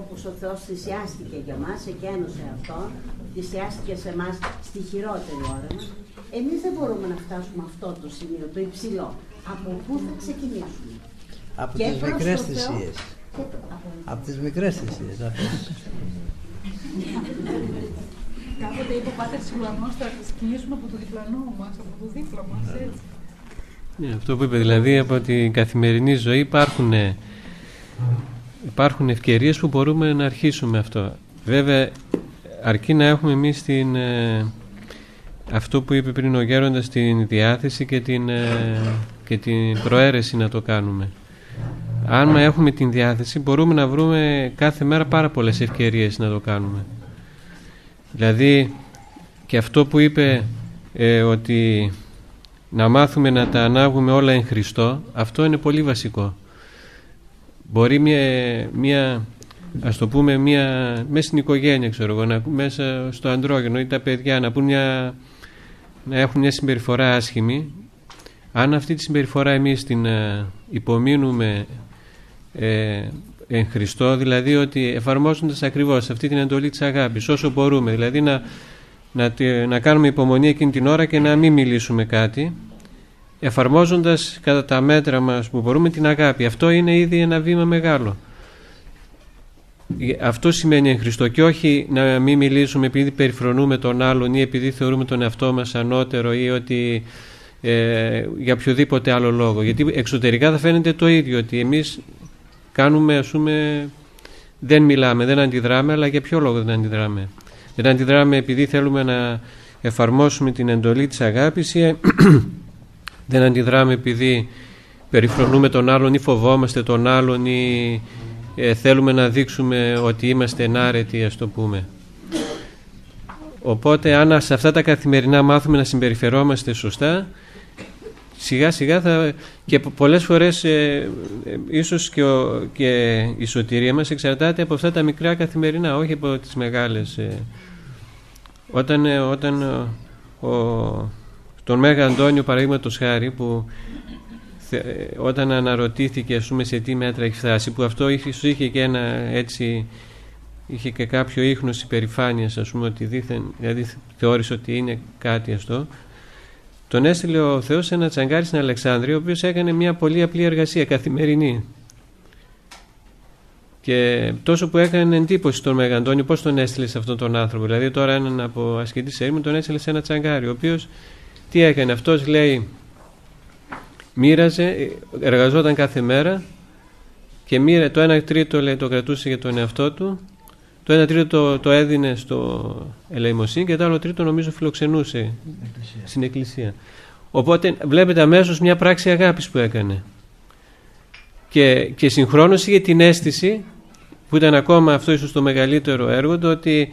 Όπως ο Θεός θυσιάστηκε για μας, εκένωσε Αυτόν, θυσιάστηκε σε εμάς στη χειρότερη ώρα μας. Εμείς δεν μπορούμε να φτάσουμε αυτό το σημείο, το υψηλό. Από πού θα ξεκινήσουμε? Από τις μικρές θυσίες. Από τις μικρές θυσίες. Κάποτε είπε ο Πάτερ Σιλουανός, θα ξεκινήσουμε από το διπλανό μας, από το δίπλα μας, έτσι. Αυτό που είπε, δηλαδή από την καθημερινή ζωή υπάρχουν ευκαιρίες που μπορούμε να αρχίσουμε αυτό. Βέβαια, αρκεί να έχουμε εμείς αυτό που είπε πριν ο Γέροντας, την διάθεση και την προαίρεση να το κάνουμε. Αν έχουμε την διάθεση, μπορούμε να βρούμε κάθε μέρα πάρα πολλές ευκαιρίες να το κάνουμε. Δηλαδή, και αυτό που είπε ότι να μάθουμε να τα ανάγουμε όλα εν Χριστώ, αυτό είναι πολύ βασικό. Μπορεί ας το πούμε, μέσα στην οικογένεια, ξέρω εγώ, μέσα στο αντρόγενο ή τα παιδιά να έχουν μια συμπεριφορά άσχημη. Αν αυτή τη συμπεριφορά εμείς την υπομείνουμε εν Χριστώ, δηλαδή ότι εφαρμόζοντας ακριβώς αυτή την εντολή της αγάπης όσο μπορούμε, δηλαδή να κάνουμε υπομονή εκείνη την ώρα και να μην μιλήσουμε κάτι, εφαρμόζοντας κατά τα μέτρα μας που μπορούμε την αγάπη. Αυτό είναι ήδη ένα βήμα μεγάλο. Αυτό σημαίνει εν Χριστώ, και όχι να μην μιλήσουμε επειδή περιφρονούμε τον άλλον ή επειδή θεωρούμε τον εαυτό μας ανώτερο ή ότι για οποιοδήποτε άλλο λόγο. Γιατί εξωτερικά θα φαίνεται το ίδιο, ότι εμείς κάνουμε, ας πούμε, δεν μιλάμε, δεν αντιδράμε, αλλά για ποιο λόγο δεν αντιδράμε? Δεν αντιδράμε επειδή θέλουμε να εφαρμόσουμε την εντολή της αγάπης ή δεν αντιδράμε επειδή περιφρονούμε τον άλλον ή φοβόμαστε τον άλλον ή θέλουμε να δείξουμε ότι είμαστε ενάρετοι, ας το πούμε. Οπότε αν σε αυτά τα καθημερινά μάθουμε να συμπεριφερόμαστε σωστά, σιγά σιγά και πολλές φορές ίσως και η σωτηρία μας εξαρτάται από αυτά τα μικρά καθημερινά, όχι από τις μεγάλες. Όταν τον Μέγα Αντώνιο, παραδείγματος χάρη, που όταν αναρωτήθηκε, ας πούμε, σε τι μέτρα έχει φτάσει, που αυτό είχε και ένα έτσι, είχε και κάποιο ίχνος υπερηφάνειας, ας πούμε, ότι δήθεν, δηλαδή θεώρησε ότι είναι κάτι αυτό, τον έστειλε ο Θεός σε ένα τσαγκάρι στην Αλεξάνδρεια, ο οποίος έκανε μια πολύ απλή εργασία καθημερινή. Και τόσο που έκανε εντύπωση στον Μέγα Αντώνιο, πώς τον έστειλε σε αυτόν τον άνθρωπο. Δηλαδή τώρα έναν από ασκητής έρημο τον έστειλε σε ένα τσαγκάρι, ο οποίος τι έκανε? Αυτός, λέει, μοίραζε, εργαζόταν κάθε μέρα και το 1/3, λέει, το κρατούσε για τον εαυτό του, το 1/3 το έδινε στο ελεημοσύνη και το άλλο τρίτο νομίζω φιλοξενούσε στην εκκλησία. Οπότε βλέπετε αμέσως μια πράξη αγάπης που έκανε. Και συγχρόνως είχε την αίσθηση, που ήταν ακόμα αυτό ίσως το μεγαλύτερο έργο, το ότι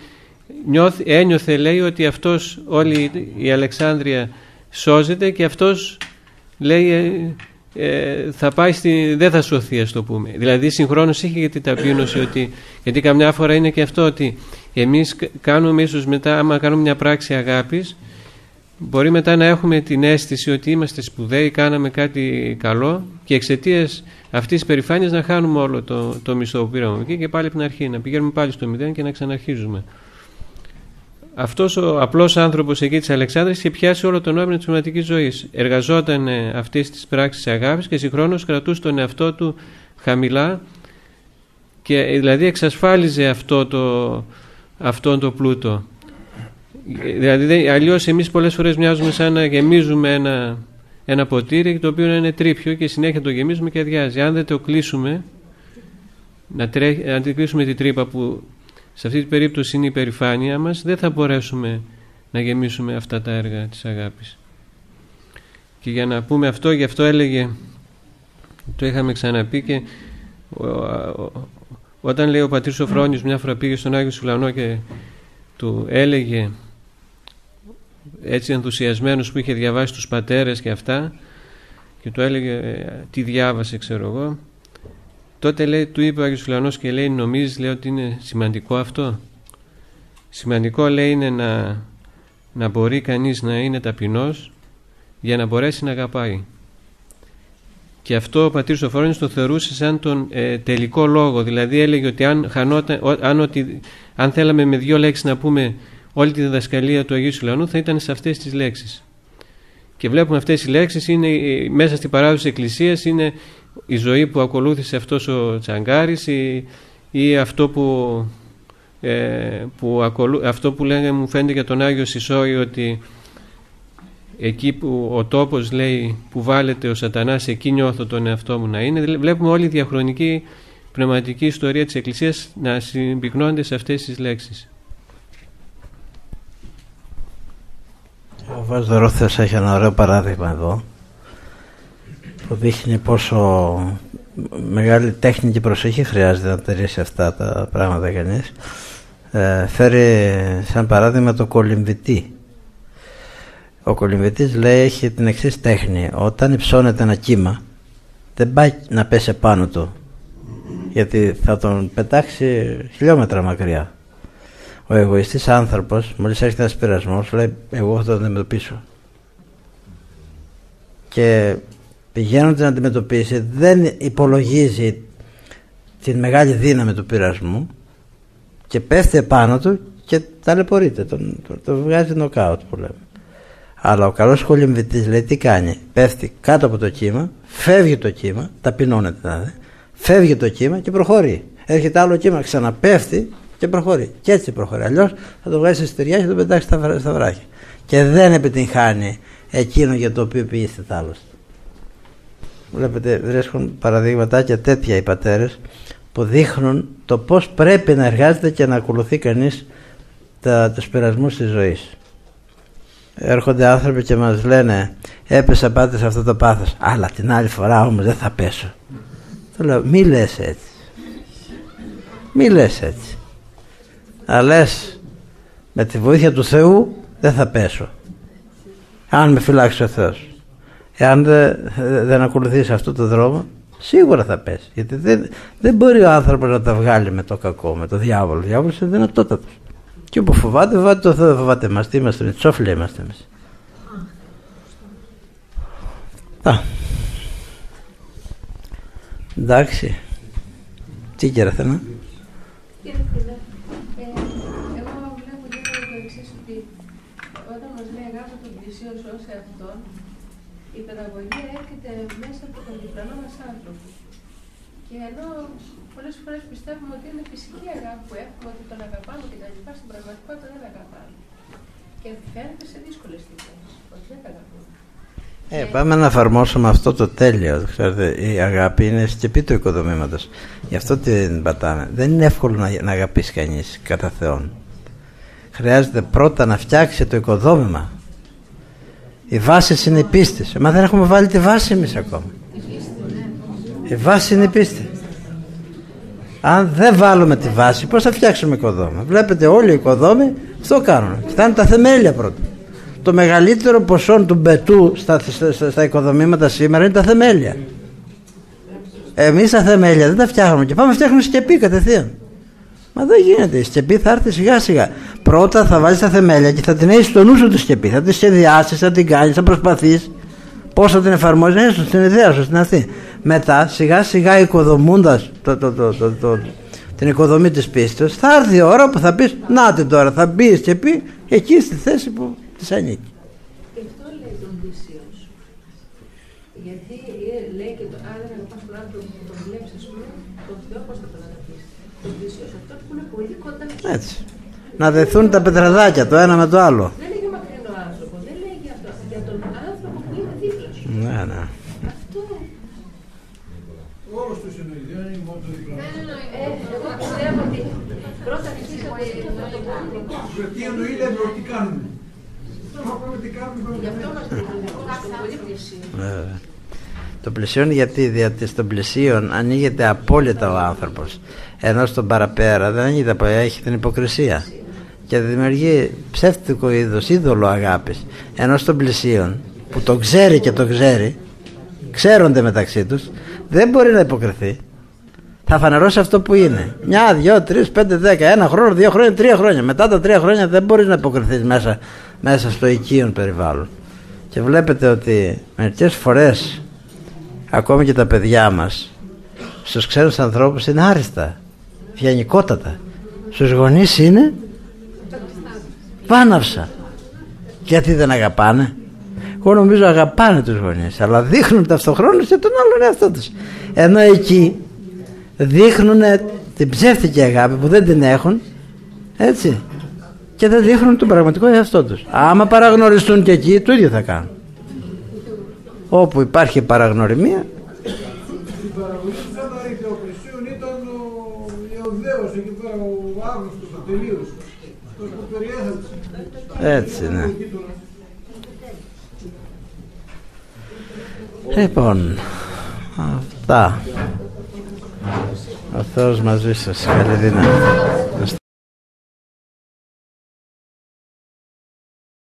ένιωθε, λέει, ότι αυτός, όλη η Αλεξάνδρεια σώζεται και αυτός, λέει, θα πάει δεν θα σωθεί, ας το πούμε. Δηλαδή συγχρόνως είχε και την ταπείνωση, γιατί καμιά φορά είναι και αυτό, ότι εμείς κάνουμε ίσως μετά, άμα κάνουμε μια πράξη αγάπης, μπορεί μετά να έχουμε την αίσθηση ότι είμαστε σπουδαίοι, κάναμε κάτι καλό και εξαιτίας αυτής της περηφάνειας να χάνουμε όλο το μισθό που πήραμε εκεί και πάλι από την αρχή, να πηγαίνουμε πάλι στο 0 και να ξαναρχίζουμε. Αυτός ο απλός άνθρωπος εκεί της Αλεξάνδρειας είχε πιάσει όλο το νόημα της πνευματικής ζωής. Εργαζόταν αυτές τις πράξεις αγάπης και συγχρόνως κρατούσε τον εαυτό του χαμηλά και δηλαδή εξασφάλιζε αυτόν τον πλούτο. Δηλαδή αλλιώς εμείς πολλές φορές μοιάζουμε σαν να γεμίζουμε ένα ποτήρι το οποίο είναι τρίπιο και συνέχεια το γεμίζουμε και αδειάζει. Αν δεν το κλείσουμε, αν δεν κλείσουμε την τρύπα που σε αυτή την περίπτωση είναι η υπερηφάνεια μας, δεν θα μπορέσουμε να γεμίσουμε αυτά τα έργα της αγάπης. Και για να πούμε αυτό, γι' αυτό έλεγε, το είχαμε ξαναπεί, και όταν λέει ο πατήρ Σοφρόνιος μια φορά πήγε στον Άγιο Σουλανό και του έλεγε, έτσι ενθουσιασμένος που είχε διαβάσει τους πατέρες και αυτά, και του έλεγε τι διάβασε ξέρω εγώ, τότε λέει, του είπε ο Άγιος Σουλανός και λέει, νομίζεις, λέει, ότι είναι σημαντικό αυτό? Σημαντικό, λέει, είναι να μπορεί κανείς να είναι ταπεινός για να μπορέσει να αγαπάει. Και αυτό ο πατήρ Σοφρόνιος το θεωρούσε σαν τον τελικό λόγο. Δηλαδή έλεγε ότι αν θέλαμε με 2 λέξεις να πούμε όλη τη διδασκαλία του Αγίου Σουλανού, θα ήταν σε αυτές τις λέξεις. Και βλέπουμε αυτές οι λέξεις είναι μέσα στην παράδοση της Εκκλησίας, είναι η ζωή που ακολούθησε αυτός ο Τσαγκάρης, ή αυτό που λέγαμε, μου φαίνεται για τον Άγιο Σισόη, ότι εκεί που ο τόπος, λέει, που βάλεται ο σατανάς, εκεί νιώθω τον εαυτό μου να είναι. Βλέπουμε όλη η διαχρονική πνευματική ιστορία της Εκκλησίας να συμπυκνώνεται σε αυτές τις λέξεις. Ο Βάσδωρόθεος έχει ένα ωραίο παράδειγμα εδώ που δείχνει πόσο μεγάλη τέχνη και προσοχή χρειάζεται να τηρήσει αυτά τα πράγματα κανείς. Φέρει σαν παράδειγμα το κολυμβητή. Ο κολυμβητής, λέει, έχει την εξής τέχνη: όταν υψώνεται ένα κύμα, δεν πάει να πέσει πάνω του, γιατί θα τον πετάξει χιλιόμετρα μακριά. Ο εγωιστής άνθρωπος, μόλις έρχεται ένας πειρασμός, λέει, εγώ θα τον αντιμετωπίσω, και πηγαίνοντας να αντιμετωπίσει δεν υπολογίζει την μεγάλη δύναμη του πειρασμού και πέφτει επάνω του και ταλαιπωρείται, τον βγάζει νοκάουτ που λέμε. Αλλά ο καλός κολυμβητής, λέει, τι κάνει? Πέφτει κάτω από το κύμα, φεύγει το κύμα, ταπεινώνεται δηλαδή, φεύγει το κύμα και προχωρεί. Έρχεται άλλο κύμα, ξαναπέφτει και προχωρεί. Και έτσι προχωρεί. Αλλιώς θα το βγάζει σε στεριά και θα το πετάξει στα βράχια. Και δεν επιτυγχάνει εκείνο για το οποίο πήγε άλλωστε. Βλέπετε, βρίσκουν παραδείγματάκια τέτοια οι πατέρες που δείχνουν το πώς πρέπει να εργάζεται και να ακολουθεί κανείς τους πειρασμούς της ζωής. Έρχονται άνθρωποι και μας λένε, έπεσα πάτε σε αυτό το πάθος, αλλά την άλλη φορά όμως δεν θα πέσω. Του λέω, μη λες έτσι, μη λες έτσι, αλλά λες, με τη βοήθεια του Θεού δεν θα πέσω, αν με φυλάξει ο Θεός. Εάν δεν ακολουθείς αυτό το δρόμο, σίγουρα θα πέσει, γιατί δεν μπορεί ο άνθρωπος να τα βγάλει με το κακό, με το διάβολο. Ο διάβολος είναι δυνατότατος. Και όπου φοβάται το Θεό, δεν φοβάται εμάς. Τι είμαστε εμείς, τσόφλια είμαστε εμείς. Εντάξει. Τι κύριε Θένα? Κύριε Φίλε, εγώ βλέπω λίγο το εξής, ότι όταν μας λέει αγάπη τον πλησίον ως εαυτόν, η παιδαγωγία έρχεται μέσα από τον διπλανό μας άνθρωπο. Και ενώ πολλές φορές πιστεύουμε ότι είναι φυσική αγάπη που έχουμε, ότι τον αγαπάμε και τα λοιπά, στην πραγματικότητα δεν αγαπάμε. Και φαίνεται σε δύσκολες στιγμές ότι δεν τα αγαπάμε. Πάμε να εφαρμόσουμε αυτό το τέλειο. Ξέρετε, η αγάπη είναι σκεπή του οικοδομήματος. Γι' αυτό την πατάμε. Δεν είναι εύκολο να αγαπήσει κανείς κατά Θεόν. Χρειάζεται πρώτα να φτιάξει το οικοδόμημα. Η βάση είναι η πίστη. Μα δεν έχουμε βάλει τη βάση εμείς ακόμα. Η βάση είναι η πίστη. Αν δεν βάλουμε τη βάση, πώς θα φτιάξουμε οικοδόμημα? Βλέπετε, όλοι οι οικοδόμοι αυτό κάνουν. Φτάνουν τα θεμέλια πρώτα. Το μεγαλύτερο ποσό του μπετού στα οικοδομήματα σήμερα είναι τα θεμέλια. Εμείς τα θεμέλια δεν τα φτιάχνουμε και πάμε φτιάχνουμε σκεπή κατευθείαν. Μα δεν γίνεται. Η σκεπή θα έρθει σιγά σιγά. Πρώτα θα βάλεις τα θεμέλια και θα την έχεις στο νου σου τη σκεπή. Θα τη σχεδιάσεις, θα την κάνεις, θα προσπαθείς. Πώς θα την εφαρμόζεις? Είναι στην ιδέα σου, στην αυτή. Μετά σιγά σιγά οικοδομώντας την οικοδομή της πίστης, θα έρθει η ώρα που θα πεις, να την τώρα, θα μπει η σκεπή εκεί στη θέση που της ανήκει. Και αυτό λέει τον Οδυσσίος. Γιατί λέει και αν δεν αγαπάς τον άνθρωπο που τον βλέπεις, ας πούμε, τον Θεό πώς θα τον αγαπήσεις? Τον Οδυσσίος, αυτό που είναι πολύ κοντά. Έτσι. να δεθούν τα πετραδάκια το ένα με το άλλο. Δεν είναι για μακρινό άνθρωπο, δεν λέει για αυτό, για τον άνθρωπο που είναι δίπλα σου. Ναι, ναι. Αυτό. Όλος τους εννοεί, δεν είναι μόνο το διπλανό. Εγώ πιστεύω ότι πρώτα αρχίσαμε το πολιτικό. Τι εννοεί, λέμε ότι τι κάνουμε. Γι' αυτό μας το πολύ πλησίο. Το πλησίον γιατί στον πλησίον ανοίγεται απόλυτα ο άνθρωπος, ενώ στον παραπέρα δεν ανοίγεται απόλυτα, έχει την υποκρισία και δημιουργεί ψεύτικο είδωλο αγάπης, ενώ στον πλησίον που το ξέρει και το ξέρει, ξέρονται μεταξύ τους, δεν μπορεί να υποκριθεί. Θα φανερώσει αυτό που είναι. 1, 2, 3, 5, 10, 1 χρόνο, 2 χρόνια, 3 χρόνια. Μετά τα 3 χρόνια δεν μπορείς να υποκριθείς μέσα στο οικείον περιβάλλον. Και βλέπετε ότι μερικές φορές ακόμη και τα παιδιά μας στους ξένους ανθρώπους είναι άριστα, φιανικότατα. Στους γονείς είναι βάναυσα. Γιατί δεν αγαπάνε? Εγώ νομίζω αγαπάνε τους γονείς, αλλά δείχνουν ταυτοχρόνως και τον άλλον εαυτό τους. Ενώ εκεί δείχνουν την ψεύτικη αγάπη που δεν την έχουν, έτσι, και δεν δείχνουν τον πραγματικό εαυτό τους. Άμα παραγνωριστούν και εκεί, το ίδιο θα κάνουν. Όπου υπάρχει παραγνωριμία. Στην παραγωγή του Σανταρή Θεοπλησίων ήταν ο Ιωδαίος, εκεί πέρα ο Άγνωστος, ο τελείως. Αυτό που περιέθαλψε. Έτσι, ναι. Λοιπόν, αυτά. Ο Θεός μαζί σας. Καλή δύναμη.